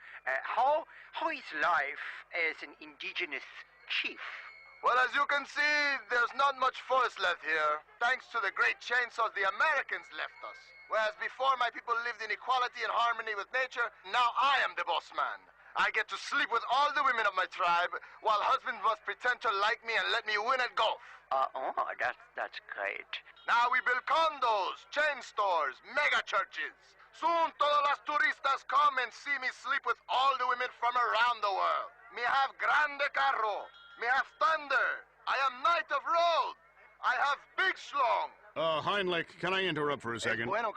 how is life as an indigenous chief? Well, as you can see, there's not much forest left here, thanks to the great chainsaws the Americans left us. Whereas before my people lived in equality and harmony with nature, now I am the boss man. I get to sleep with all the women of my tribe, while husbands must pretend to like me and let me win at golf. That's great. Now we build condos, chain stores, mega churches. Soon todas las turistas come and see me sleep with all the women from around the world. Me have grande carro. Me have thunder. I am knight of road. I have big schlong. Heinrich, can I interrupt for a second? Shut up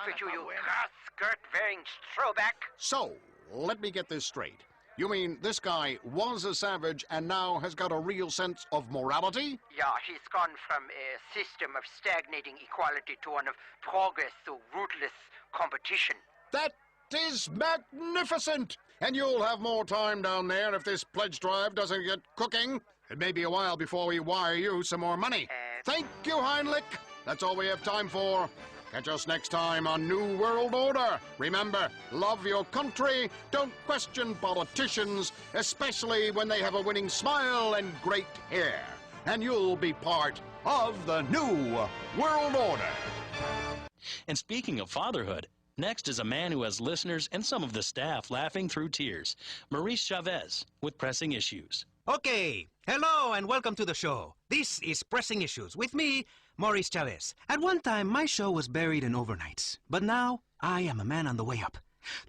with you, you grass-skirt-wearing throwback. So, let me get this straight. You mean this guy was a savage and now has got a real sense of morality? Yeah, he's gone from a system of stagnating equality to one of progress through ruthless competition. That is magnificent! And you'll have more time down there if this pledge drive doesn't get cooking. It may be a while before we wire you some more money. Thank you, Heinrich. That's all we have time for. Catch us next time on New World Order. Remember, love your country. Don't question politicians, especially when they have a winning smile and great hair. And you'll be part of the New World Order. And speaking of fatherhood, next is a man who has listeners and some of the staff laughing through tears. Maurice Chavez with Pressing Issues. Okay, hello and welcome to the show. This is Pressing Issues with me, Maurice Chavez. At one time, my show was buried in overnights, but now I am a man on the way up.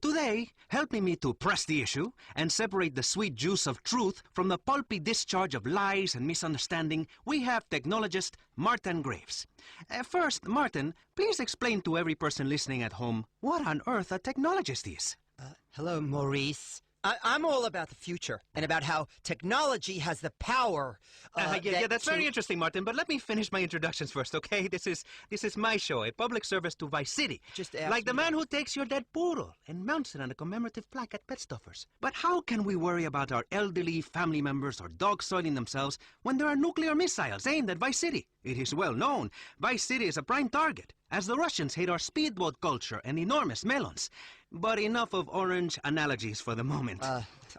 Today, helping me to press the issue and separate the sweet juice of truth from the pulpy discharge of lies and misunderstanding, we have technologist Martin Graves. First, Martin, please explain to every person listening at home what on earth a technologist is. Hello, Maurice. I'm all about the future and about how technology has the power. That's very interesting, Martin. But let me finish my introductions first, okay? This is my show, a public service to Vice City. Just like the man who takes your dead poodle and mounts it on a commemorative plaque at Pet Stuffers. But how can we worry about our elderly family members or dogs soiling themselves when there are nuclear missiles aimed at Vice City? It is well known. Vice City is a prime target, as the Russians hate our speedboat culture and enormous melons. But enough of orange analogies for the moment.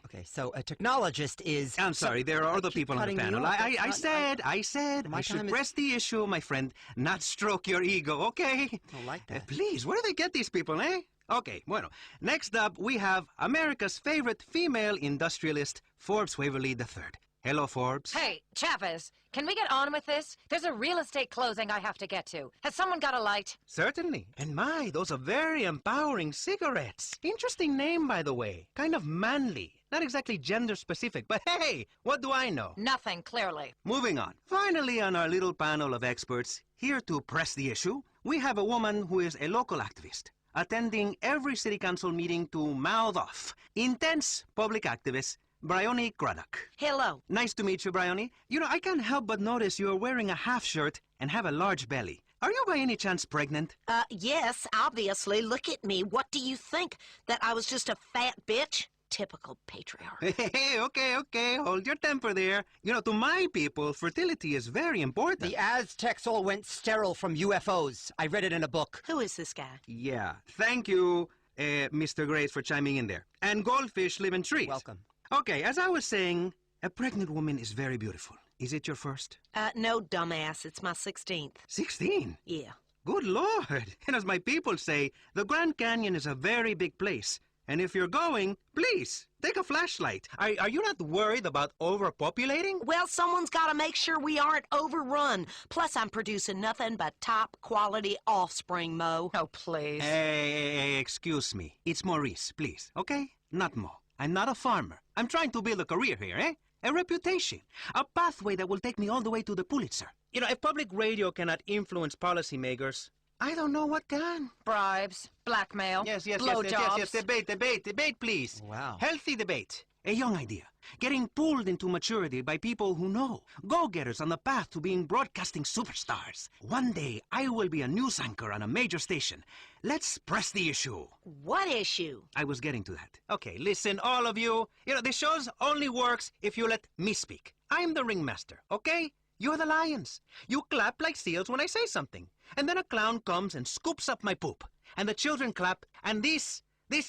Okay, so a technologist is... I'm sorry, there are other people on the panel. I said I should press the issue, my friend, not stroke your ego, okay? I like that. Please, where do they get these people, eh? Okay, bueno. Next up, we have America's favorite female industrialist, Forbes Waverly III. Hello, Forbes. Hey, Chavez, can we get on with this? There's a real estate closing I have to get to. Has someone got a light? Certainly. And my, those are very empowering cigarettes. Interesting name, by the way. Kind of manly. Not exactly gender-specific, but hey, what do I know? Nothing, clearly. Moving on. Finally, on our little panel of experts, here to press the issue, we have a woman who is a local activist, attending every city council meeting to mouth off. Intense public activist, Bryony Craddock. Hello. Nice to meet you, Bryony. You know, I can't help but notice you're wearing a half shirt and have a large belly. Are you by any chance pregnant? Yes, obviously. Look at me. What do you think? That I was just a fat bitch? Typical patriarch. Hey, okay. Hold your temper there. You know, to my people, fertility is very important. The Aztecs all went sterile from UFOs. I read it in a book. Who is this guy? Yeah. Thank you, Mr. Grace, for chiming in there. And goldfish live in trees. Welcome. Okay, as I was saying, a pregnant woman is very beautiful. Is it your first? No, dumbass. It's my 16th. 16? Yeah. Good Lord. And as my people say, the Grand Canyon is a very big place. And if you're going, please, take a flashlight. Are you not worried about overpopulating? Well, someone's got to make sure we aren't overrun. Plus, I'm producing nothing but top-quality offspring, Mo. Oh, please. Hey, excuse me. It's Maurice, please, okay? Not Mo. I'm not a farmer. I'm trying to build a career here, eh? A reputation. A pathway that will take me all the way to the Pulitzer. You know, if public radio cannot influence policymakers, I don't know what can. Bribes, blackmail, Yes. blowjobs. Debate, please. Wow. Healthy debate. A young idea. Getting pulled into maturity by people who know. Go-getters on the path to being broadcasting superstars. One day, I will be a news anchor on a major station. Let's press the issue. What issue? I was getting to that. Okay, listen, all of you. You know, the show only works if you let me speak. I'm the ringmaster, okay? You're the lions. You clap like seals when I say something. And then a clown comes and scoops up my poop. And the children clap, and this,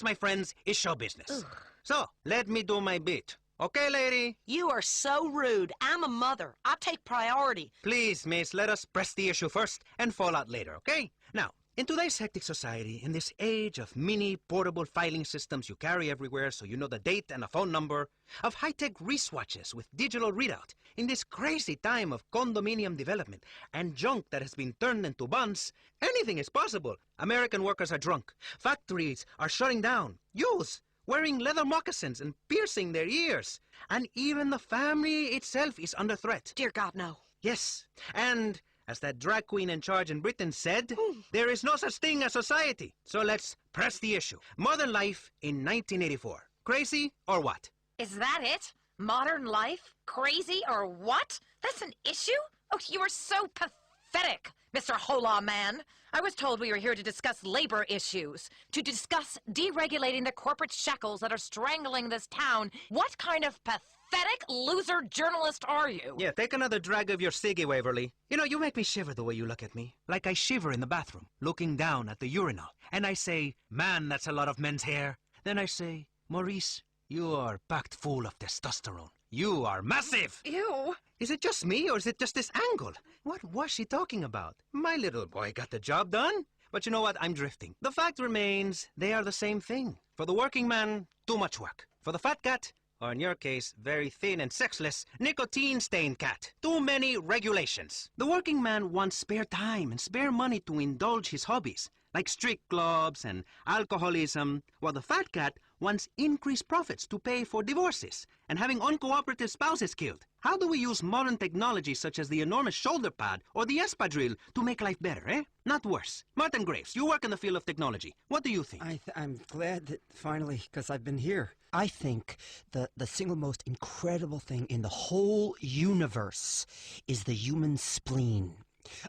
my friends, is show business. Ugh. So, let me do my bit. Okay, lady? You are so rude. I'm a mother. I take priority. Please, miss, let us press the issue first and fall out later, okay? Now, in today's hectic society, in this age of mini portable filing systems you carry everywhere so you know the date and a phone number, of high-tech wristwatches with digital readout, in this crazy time of condominium development and junk that has been turned into bonds, anything is possible. American workers are drunk. Factories are shutting down. Youths wearing leather moccasins and piercing their ears. And even the family itself is under threat. Dear God, no. Yes, and as that drag queen in charge in Britain said, there is no such thing as society. So let's press the issue. Modern life in 1984. Crazy or what? Is that it? Modern life? Crazy or what? That's an issue? Oh, you are so pathetic, Mr. Hola Man. I was told we were here to discuss labor issues, to discuss deregulating the corporate shackles that are strangling this town. What kind of pathetic loser journalist are you? Yeah, take another drag of your ciggy, Waverly. You know, you make me shiver the way you look at me. Like I shiver in the bathroom, looking down at the urinal. And I say, man, that's a lot of men's hair. Then I say, Maurice, you are packed full of testosterone. You are massive! Ew! Is it just me, or is it just this angle? What was she talking about? My little boy got the job done. But you know what? I'm drifting. The fact remains, they are the same thing. For the working man, too much work. For the fat cat, or in your case, very thin and sexless, nicotine-stained cat, too many regulations. The working man wants spare time and spare money to indulge his hobbies, like street clubs and alcoholism, while the fat cat wants increased profits to pay for divorces and having uncooperative spouses killed. How do we use modern technology such as the enormous shoulder pad or the espadrille to make life better, eh? Not worse. Martin Graves, you work in the field of technology. What do you think? I'm glad that finally, because I've been here. I think the single most incredible thing in the whole universe is the human spleen.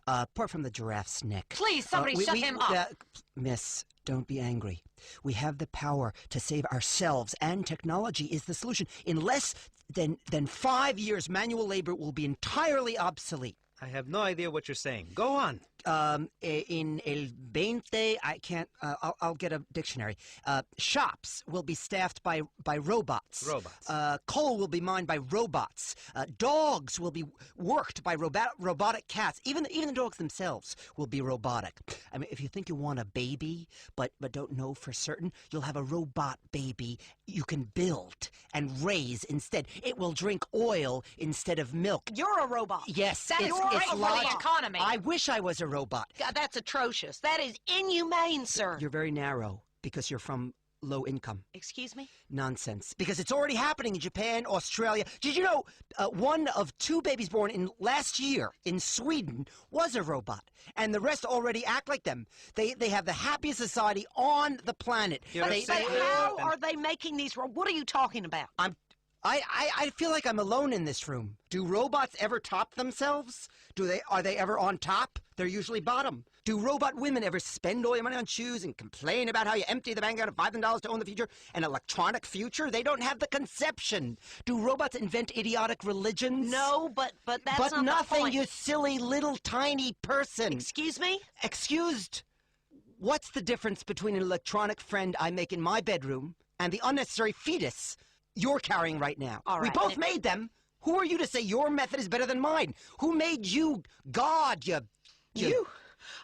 Apart from the giraffe's neck. Please, somebody shut him up. Miss, don't be angry. We have the power to save ourselves, and technology is the solution. In less than 5 years, manual labor will be entirely obsolete. I have no idea what you're saying. Go on. In el 20, I can't, I'll get a dictionary. Shops will be staffed by robots. Coal will be mined by robots. Dogs will be worked by robotic cats. Even the dogs themselves will be robotic. I mean, if you think you want a baby, but don't know for certain, you'll have a robot baby you can build and raise instead. It will drink oil instead of milk. You're a robot. Yes, That is great for the economy. I wish I was a robot. God, that's atrocious. That is inhumane, sir. You're very narrow because you're from low income. Excuse me? Nonsense. Because it's already happening in Japan, Australia. Did you know one of 2 babies born in last year in Sweden was a robot, and the rest already act like them. They have the happiest society on the planet. How are they making these? What are you talking about? I feel like I'm alone in this room. Do robots ever top themselves? Are they ever on top? They're usually bottom. Do robot women ever spend all your money on shoes and complain about how you empty the bank out of $5,000 to own the future? An electronic future? They don't have the conception. Do robots invent idiotic religions? No, but that's not the point. But nothing, you silly little tiny person. Excuse me? Excused? What's the difference between an electronic friend I make in my bedroom and the unnecessary fetus you're carrying right now? All right. We both made them. Who are you to say your method is better than mine? Who made you God, You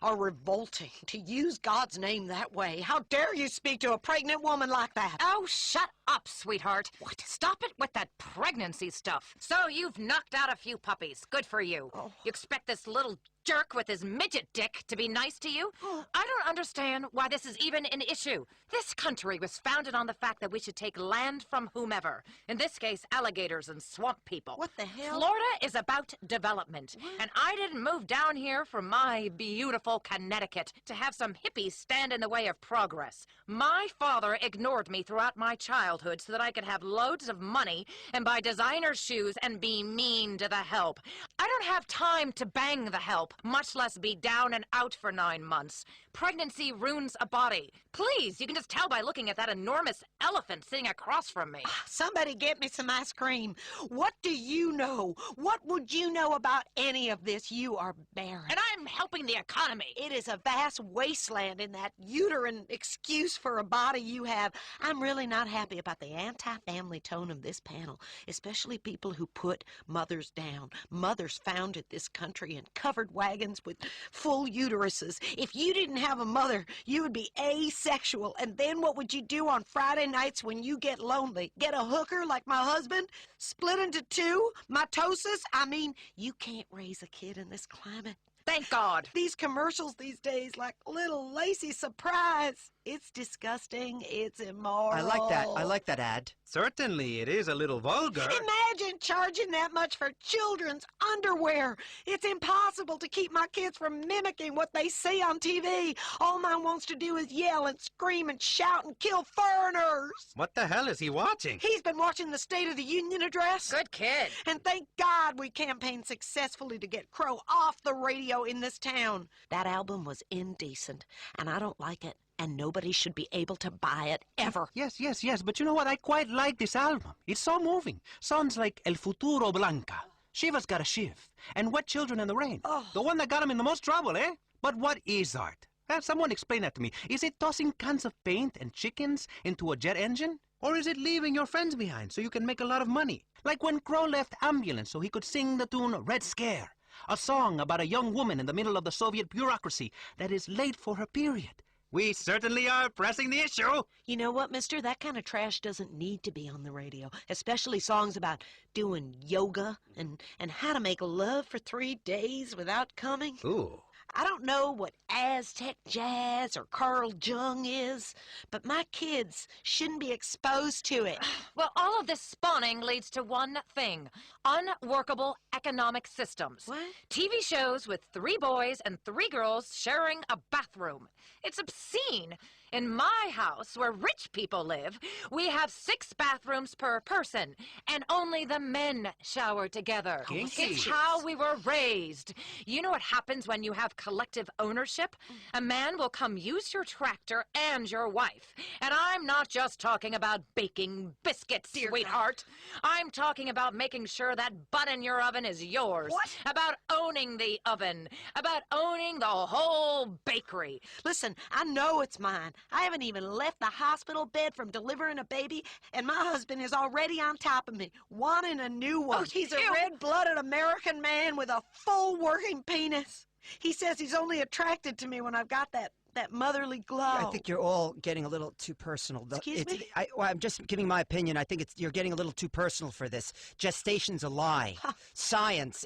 are revolting to use God's name that way. How dare you speak to a pregnant woman like that? Oh, shut up, sweetheart. What? Stop it with that pregnancy stuff. So you've knocked out a few puppies. Good for you. Oh. You expect this little jerk with his midget dick to be nice to you? I don't understand why this is even an issue. This country was founded on the fact that we should take land from whomever. In this case, alligators and swamp people. What the hell? Florida is about development. And I didn't move down here from my beautiful Connecticut to have some hippies stand in the way of progress. My father ignored me throughout my childhood so that I could have loads of money and buy designer shoes and be mean to the help. I don't have time to bang the help, much less be down and out for 9 months. Pregnancy ruins a body. Please, you can just tell by looking at that enormous elephant sitting across from me. Somebody get me some ice cream. What do you know? What would you know about any of this? You are barren. And I'm helping the economy. It is a vast wasteland in that uterine excuse for a body you have. I'm really not happy about the anti-family tone of this panel, especially people who put mothers down. Mothers founded this country in covered wagons with full uteruses. If you didn't have a mother, you would be asexual. And then what would you do on Friday nights when you get lonely? Get a hooker like my husband? Split into 2? Mitosis? I mean, you can't raise a kid in this climate. Thank God. These commercials these days, like little lacy surprise. It's disgusting. It's immoral. I like that ad. Certainly, it is a little vulgar. Imagine charging that much for children's underwear. It's impossible to keep my kids from mimicking what they see on TV. All mine wants to do is yell and scream and shout and kill foreigners. What the hell is he watching? He's been watching the State of the Union address. Good kid. And thank God we campaigned successfully to get Crow off the radio in this town. That album was indecent, and I don't like it. And nobody should be able to buy it, ever. Yes, but you know what? I quite like this album. It's so moving. Songs like El Futuro Blanca, Shiva's Got a Shiv, and Wet Children in the Rain. The one that got him in the most trouble, eh? But what is art? Someone explain that to me. Is it tossing cans of paint and chickens into a jet engine? Or is it leaving your friends behind so you can make a lot of money? Like when Crow left Ambulance so he could sing the tune Red Scare, a song about a young woman in the middle of the Soviet bureaucracy that is late for her period. We certainly are pressing the issue. You know what, mister? That kind of trash doesn't need to be on the radio, especially songs about doing yoga and how to make love for 3 days without coming. Ooh. I don't know what Aztec jazz or Carl Jung is, but my kids shouldn't be exposed to it. Well, all of this spawning leads to one thing: unworkable economic systems. What? TV shows with 3 boys and 3 girls sharing a bathroom. It's obscene. In my house, where rich people live, we have 6 bathrooms per person, and only the men shower together. It's how we were raised. You know what happens when you have collective ownership? A man will come use your tractor and your wife. And I'm not just talking about baking biscuits, sweetheart. I'm talking about making sure that bun in your oven is yours. What? About owning the oven. About owning the whole bakery. Listen, I know it's mine. I haven't even left the hospital bed from delivering a baby, and my husband is already on top of me, wanting a new one. Oh, he's a red-blooded American man with a full working penis. He says he's only attracted to me when I've got that motherly glow. I think you're all getting a little too personal. Excuse me? I'm just giving my opinion. I think you're getting a little too personal for this. Gestation's a lie. Science.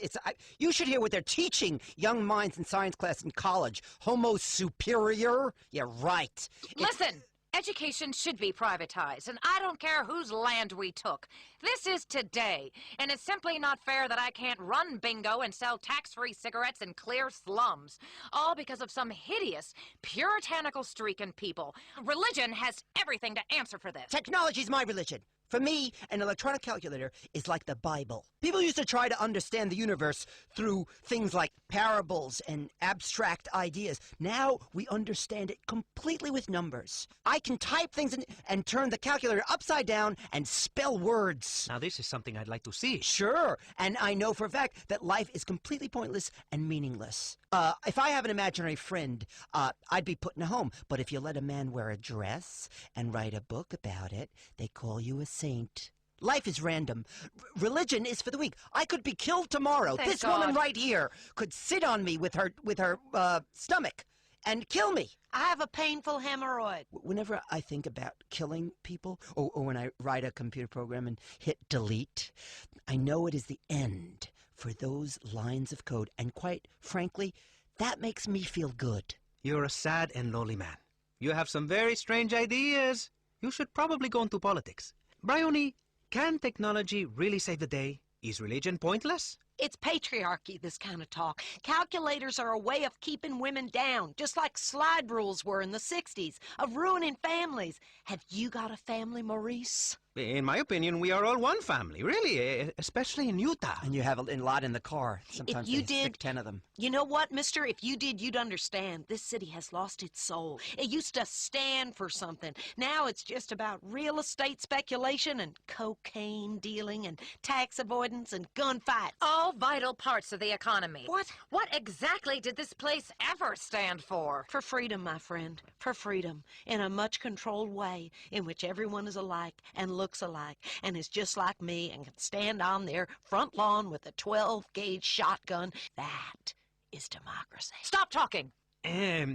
You should hear what they're teaching young minds in science class in college. Homo superior? Yeah, right. Listen, education should be privatized, and I don't care whose land we took. This is today, and it's simply not fair that I can't run bingo and sell tax-free cigarettes in clear slums, all because of some hideous, puritanical streak in people. Religion has everything to answer for this. Technology's my religion. For me, an electronic calculator is like the Bible. People used to try to understand the universe through things like parables and abstract ideas. Now we understand it completely with numbers. I can type things and turn the calculator upside down and spell words. Now this is something I'd like to see. Sure, and I know for a fact that life is completely pointless and meaningless. If I have an imaginary friend, I'd be put in a home. But if you let a man wear a dress and write a book about it, they call you a saint. Life is random. Religion is for the weak. I could be killed tomorrow. Thank This God. woman right here could sit on me with her stomach and kill me. I have a painful hemorrhoid. Whenever I think about killing people, or when I write a computer program and hit delete, I know it is the end for those lines of code. And quite frankly, that makes me feel good. You're a sad and lonely man. You have some very strange ideas. You should probably go into politics. Bryony, can technology really save the day? Is religion pointless? It's patriarchy, this kind of talk. Calculators are a way of keeping women down, just like slide rules were in the 60s, of ruining families. Have you got a family, Maurice? In my opinion, we are all one family, really, especially in Utah. And you have a lot in the car. Sometimes If you they stick 10 of them. You know what, mister? If you did, you'd understand. This city has lost its soul. It used to stand for something. Now it's just about real estate speculation and cocaine dealing and tax avoidance and gunfights. All vital parts of the economy. What? What exactly did this place ever stand for? For freedom, my friend. For freedom. In a much controlled way in which everyone is alike and looks alike and is just like me and can stand on their front lawn with a 12-gauge shotgun. That is democracy. Stop talking!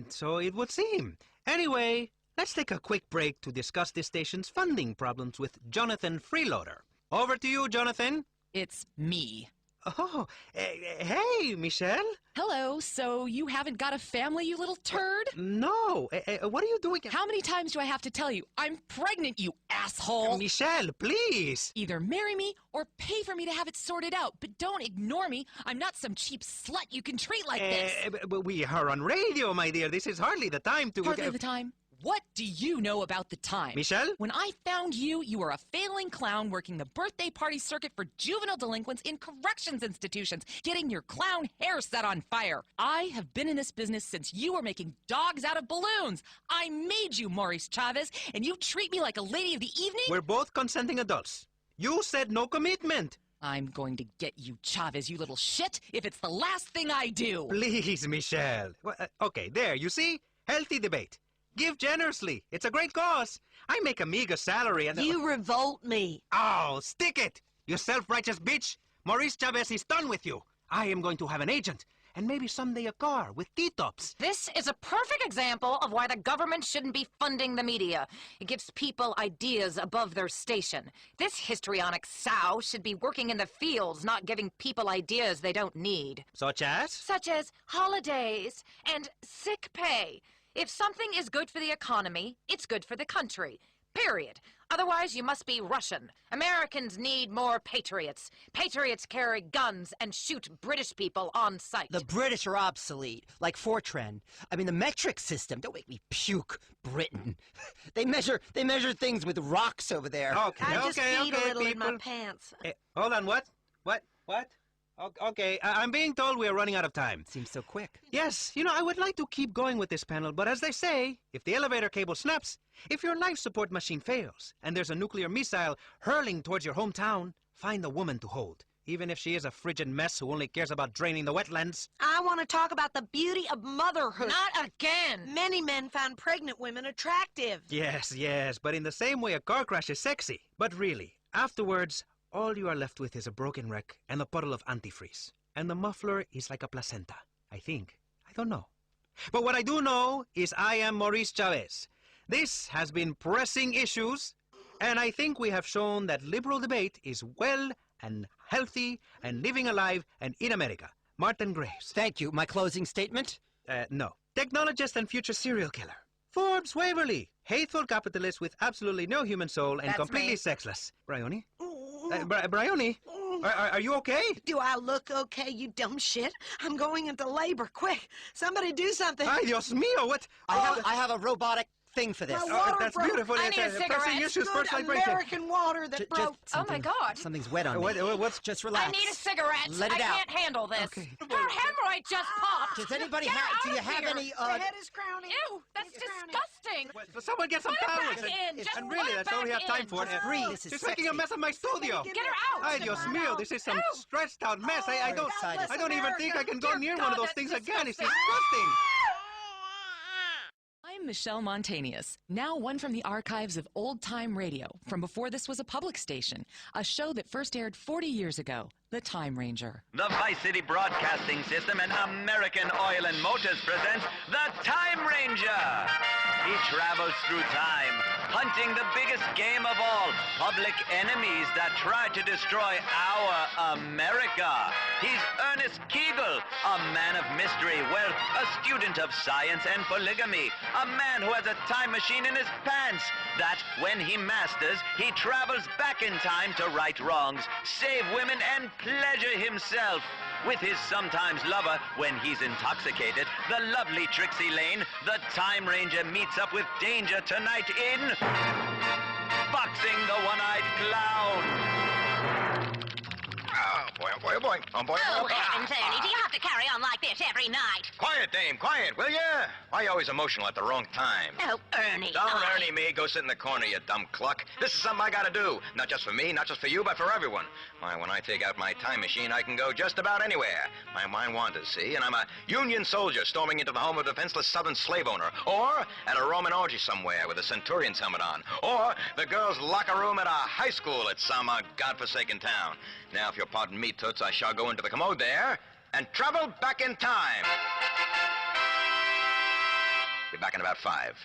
So it would seem. Anyway, let's take a quick break to discuss this station's funding problems with Jonathan Freeloader. Over to you, Jonathan. It's me. Oh, hey, Michelle. Hello, so you haven't got a family, you little turd? No, what are you doing? How many times do I have to tell you? I'm pregnant, you asshole! Michelle, please! Either marry me or pay for me to have it sorted out, but don't ignore me. I'm not some cheap slut you can treat like this. But we are on radio, my dear. This is hardly the time to... Hardly the time? What do you know about the time? Michelle? When I found you, you were a failing clown working the birthday party circuit for juvenile delinquents in corrections institutions, getting your clown hair set on fire. I have been in this business since you were making dogs out of balloons. I made you, Maurice Chavez, and you treat me like a lady of the evening? We're both consenting adults. You said no commitment. I'm going to get you, Chavez, you little shit, if it's the last thing I do. Please, Michelle. Well, okay, there, you see? Healthy debate. Give generously. It's a great cause. I make a meager salary and... You revolt me. Oh, stick it! You self-righteous bitch! Maurice Chavez is done with you. I am going to have an agent. and maybe someday a car with T-tops. This is a perfect example of why the government shouldn't be funding the media. It gives people ideas above their station. This histrionic sow should be working in the fields, not giving people ideas they don't need. Such as? Such as holidays and sick pay. If something is good for the economy, it's good for the country. Period. Otherwise, you must be Russian. Americans need more patriots. Patriots carry guns and shoot British people on sight. The British are obsolete, like Fortran. I mean, the metric system. Don't make me puke, Britain. They measure things with rocks over there. Okay, I just peed a little people. in my pants. Hold on, what? What? Okay, I'm being told we're running out of time. Seems so quick. Yes, I would like to keep going with this panel, but as they say, if the elevator cable snaps, if your life support machine fails, and there's a nuclear missile hurling towards your hometown, find a woman to hold, even if she is a frigid mess who only cares about draining the wetlands. I want to talk about the beauty of motherhood. Not again! Many men find pregnant women attractive. Yes, but in the same way a car crash is sexy. But really, afterwards, all you are left with is a broken wreck and a puddle of antifreeze. And the muffler is like a placenta, I think. I don't know. But what I do know is I am Maurice Chavez. This has been Pressing Issues, and I think we have shown that liberal debate is well and healthy and living alive and in America. Martin Graves. Thank you. My closing statement? No. Technologist and future serial killer. Forbes Waverly. Hateful capitalist with absolutely no human soul and That's completely me. Sexless. Bryony? Bryony? Are you okay? Do I look okay, you dumb shit? I'm going into labor. Quick, somebody do something. Ay, Dios mío, what? I have a robotic thing for this. My water that's broke. beautiful. I It's need a Pressing cigarette. Issues, Good first light break. American water that broke. Oh, my God. Something's wet on me. What's Just relax. I need a cigarette. Let it I out. can't handle this. Okay. Her hemorrhoid just popped. Does anybody Get have? Do out you of have here. any? The head is crowning. Ew, that's disgusting. So someone get some Put her towels. back in. Just And really, put her that's all we back have time in. for. It's free. This is She's making a sexy. mess of my studio. Get her out. Ay, Dios mío, this is some Ew. stretched out mess. I don't even think I can go Dear near God, one of those that's things again. It's disgusting. disgusting. I'm Michelle Montañez, now one from the archives of old-time radio, from before this was a public station, a show that first aired 40 years ago, The Time Ranger. The Vice City Broadcasting System and American Oil and Motors presents The Time Ranger. He travels through time, hunting the biggest game of all, public enemies that try to destroy our America. He's Ernest Kegel, a man of mystery, well, a student of science and polygamy, a man who has a time machine in his pants that, when he masters, he travels back in time to right wrongs, save women, and pleasure himself. With his sometimes lover, when he's intoxicated, the lovely Trixie Lane, the Time Ranger meets up with danger tonight in Boxing the One-Eyed Clown. Oh, boy. Oh, heavens, Ernie, do you have to carry on like this every night? Quiet, dame, quiet, will ya? Why are you always emotional at the wrong time? Oh, Ernie. Don't Ernie me. Go sit in the corner, you dumb cluck. This is something I gotta do. Not just for me, not just for you, but for everyone. Why, when I take out my time machine, I can go just about anywhere. My mind wanders, see? And I'm a Union soldier storming into the home of a defenseless Southern slave owner. Or at a Roman orgy somewhere with a centurion's helmet on. Or the girls' locker room at a high school at some godforsaken town. Now, if you'll pardon me, Toots, I shall go into the commode there and travel back in time. Be back in about 5.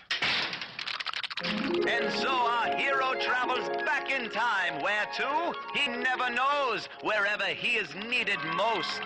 And so our hero travels back in time. Where to? He never knows. Wherever he is needed most.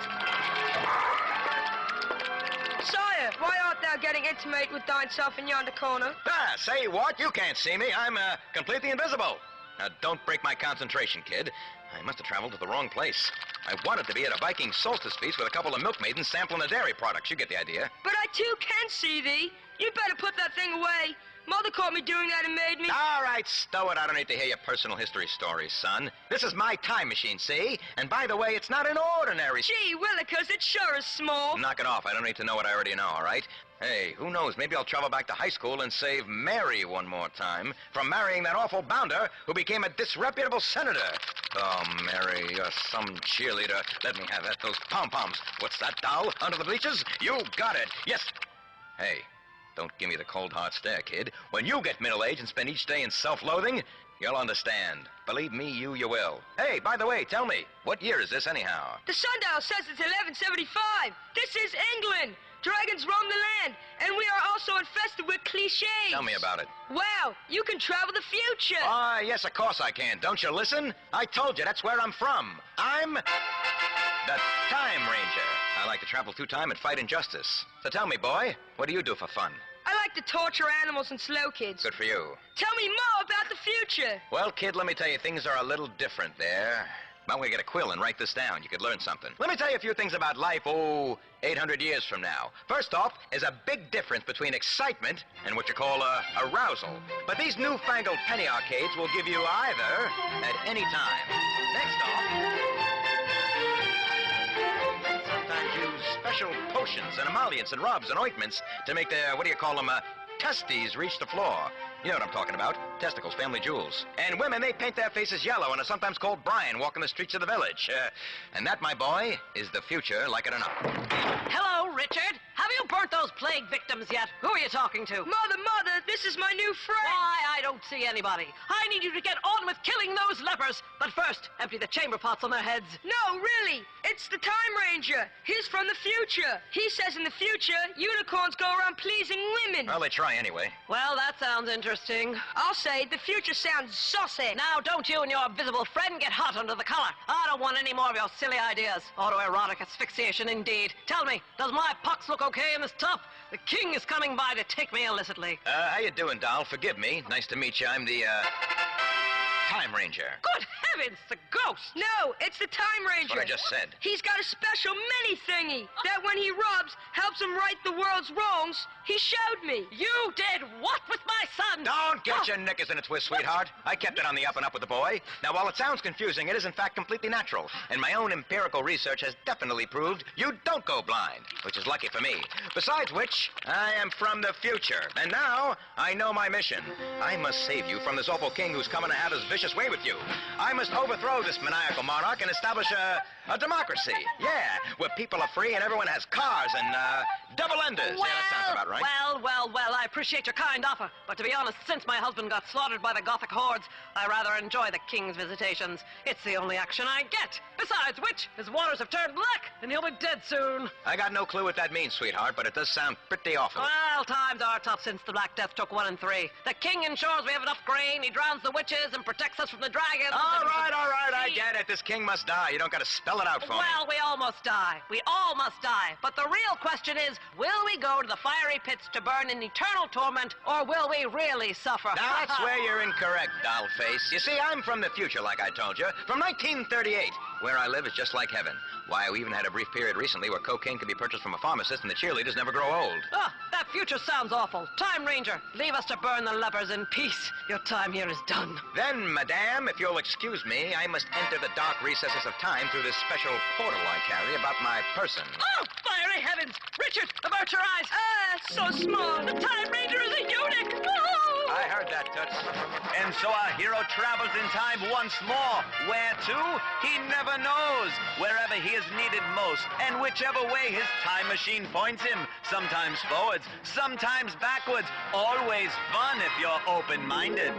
Sire, why art thou getting intimate with thine self in yonder corner? Say what? You can't see me. I'm completely invisible. Now, don't break my concentration, kid. I must have traveled to the wrong place. I wanted to be at a Viking solstice feast with a couple of milkmaidens sampling the dairy products. You get the idea. But I too can see thee. You better put that thing away. Mother caught me doing that and made me... All right, stow it. I don't need to hear your personal history stories, son. This is my time machine, see? And by the way, it's not an ordinary... Gee willikers, it sure is small. Knock it off. I don't need to know what I already know, all right? Hey, who knows? Maybe I'll travel back to high school and save Mary one more time from marrying that awful bounder who became a disreputable senator. Oh, Mary, you're some cheerleader. Let me have that. Those pom-poms. What's that, doll? Under the bleachers? You got it. Yes. Hey, don't give me the cold hard stare, kid. When you get middle-aged and spend each day in self-loathing, you'll understand. Believe me, you will. Hey, by the way, tell me, what year is this anyhow? The sundial says it's 1175. This This is England. Dragons roam the land, and we are also infested with cliches. Tell me about it. Wow, you can travel the future. Yes, of course I can. Don't you listen? I told you, that's where I'm from. I'm the Time Ranger. I like to travel through time and fight injustice. So tell me, boy, what do you do for fun? I like to torture animals and slow kids. Good for you. Tell me more about the future. Well, kid, let me tell you, things are a little different there. I'm going to get a quill and write this down. You could learn something. Let me tell you a few things about life, 800 years from now. First off, there's a big difference between excitement and what you call arousal. But these newfangled penny arcades will give you either at any time. Next off, sometimes use special potions and emollients and rubs and ointments to make their, testes reach the floor. You know what I'm talking about. Testicles, family jewels. And women, they paint their faces yellow and are sometimes called Brian walking the streets of the village. And that, my boy, is the future, like it or not. Hello, Richard. Have you burnt those plague victims yet? Who are you talking to? Mother, this is my new friend. Why, I don't see anybody. I need you to get on with killing those lepers. But first, empty the chamber pots on their heads. No, really. It's the Time Ranger. He's from the future. He says in the future, unicorns go around pleasing women. Well, they try anyway. Well, that sounds interesting. I'll say the future sounds saucy. Now, don't you and your visible friend get hot under the collar. I don't want any more of your silly ideas. Autoerotic asphyxiation, indeed. Tell me, does my pox look okay in this top? The king is coming by to take me illicitly. How you doing, doll? Forgive me. Nice to meet you. I'm the, Time Ranger. Good heavens, the ghost! No, it's the Time Ranger. That's what I just said. He's got a special mini thingy that when he rubs, helps him right the world's wrongs. He showed me. You did what with my son? Don't get your knickers in a twist, sweetheart. I kept it on the up and up with the boy. Now, while it sounds confusing, it is in fact completely natural. And my own empirical research has definitely proved you don't go blind, which is lucky for me. Besides which, I am from the future. And now, I know my mission. I must save you from this awful king who's coming to have his vicious way with you. I must overthrow this maniacal monarch and establish a democracy. Yeah, where people are free and everyone has cars and, double-enders. Well, yeah, that sounds about right. Well, I appreciate your kind offer. But to be honest, since my husband got slaughtered by the Gothic hordes, I rather enjoy the king's visitations. It's the only action I get. Besides which, his waters have turned black, and he'll be dead soon. I got no clue what that means, sweetheart, but it does sound pretty awful. Well, times are tough since the Black Death took 1 and 3. The king ensures we have enough grain, he drowns the witches, and protects us from the dragons. All right, I get it. This king must die. You don't got to spell it out for me. Well, we all must die. We all must die. But the real question is, will we go to the fiery pits to burn in eternal torment, or will we really suffer? That's where you're incorrect, dollface. You see, I'm from the future, like I told you, from 1938. Where I live is just like heaven. Why, we even had a brief period recently where cocaine could be purchased from a pharmacist and the cheerleaders never grow old. That future sounds awful. Time Ranger, leave us to burn the lepers in peace. Your time here is done. Then, madame, if you'll excuse me, I must enter the dark recesses of time through this special portal I carry about my person. Oh, fiery heavens! Richard, avert your eyes! So small. The Time Ranger is a eunuch! Oh! I heard that, Toots. And so our hero travels in time once more. Where to? He never knows. Wherever he is needed most, and whichever way his time machine points him. Sometimes forwards, sometimes backwards. Always fun if you're open-minded.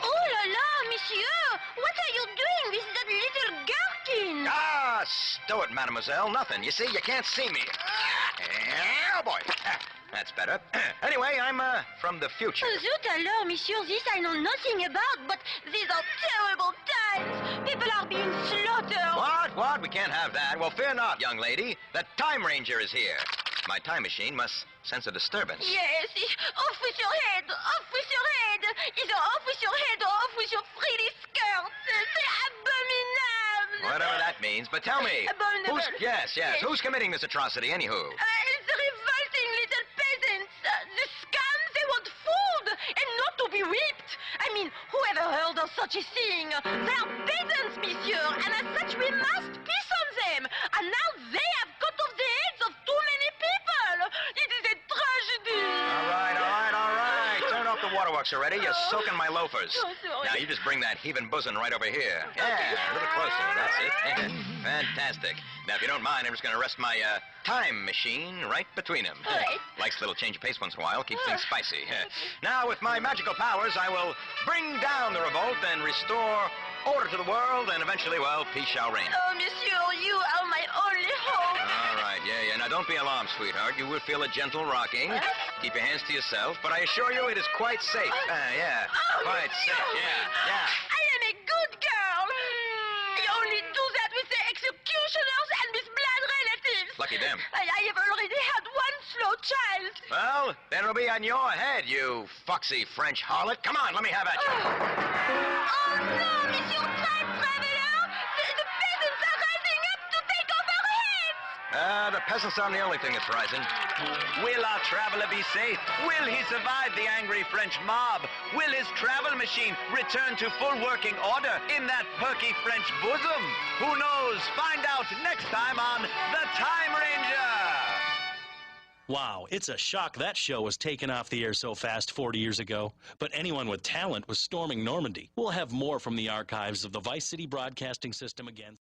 Oh la la, monsieur! What are you doing with that little gherkin? Stow it, mademoiselle. Nothing. You see, you can't see me. Oh, boy. That's better. Anyway, I'm, from the future. Zut alors, monsieur, this I know nothing about, but these are terrible times. People are being slaughtered. What? We can't have that. Well, fear not, young lady. The Time Ranger is here. My time machine must sense a disturbance. Yes, off with your head, off with your head. Either off with your head or off with your frilly skirt. C'est abominable. Whatever that means, but tell me. Abominable. Yes. Who's committing this atrocity, anywho? It's the revolting little peasants. The scum, they want food and not to be whipped. I mean, who ever heard of such a thing? They are peasants, monsieur, and as such we must piss on them. And now they have cut off the heads of too many people. It is a tragedy. All right. Turn off the waterworks already. You're soaking my loafers. Now, you just bring that heaving bosom right over here. Yeah, a little closer. That's it. Fantastic. Now, if you don't mind, I'm just going to rest my, time machine right between them. Likes a little change of pace once in a while. Keeps things spicy. Now, with my magical powers, I will bring down the revolt and restore order to the world, and eventually, well, peace shall reign. Oh, monsieur, you are my only hope. All right, yeah. Now, don't be alarmed, sweetheart. You will feel a gentle rocking. Keep your hands to yourself, but I assure you it is quite safe. Yeah, quite safe, yeah. I am a good girl. You only do that with the executioners and with blood relatives. Lucky them. I have already had one slow child. Well, then it'll be on your head, you foxy French harlot. Come on, let me have at you. Oh, no, Monsieur Time Traveler. The peasants are rising up to take off our heads. The peasants aren't the only thing that's rising. Will our traveler be safe? Will he survive the angry French mob? Will his travel machine return to full working order in that perky French bosom? Who knows? Find out next time on The Time Ranger! Wow, it's a shock that show was taken off the air so fast 40 years ago. But anyone with talent was storming Normandy. We'll have more from the archives of the Vice City Broadcasting System again.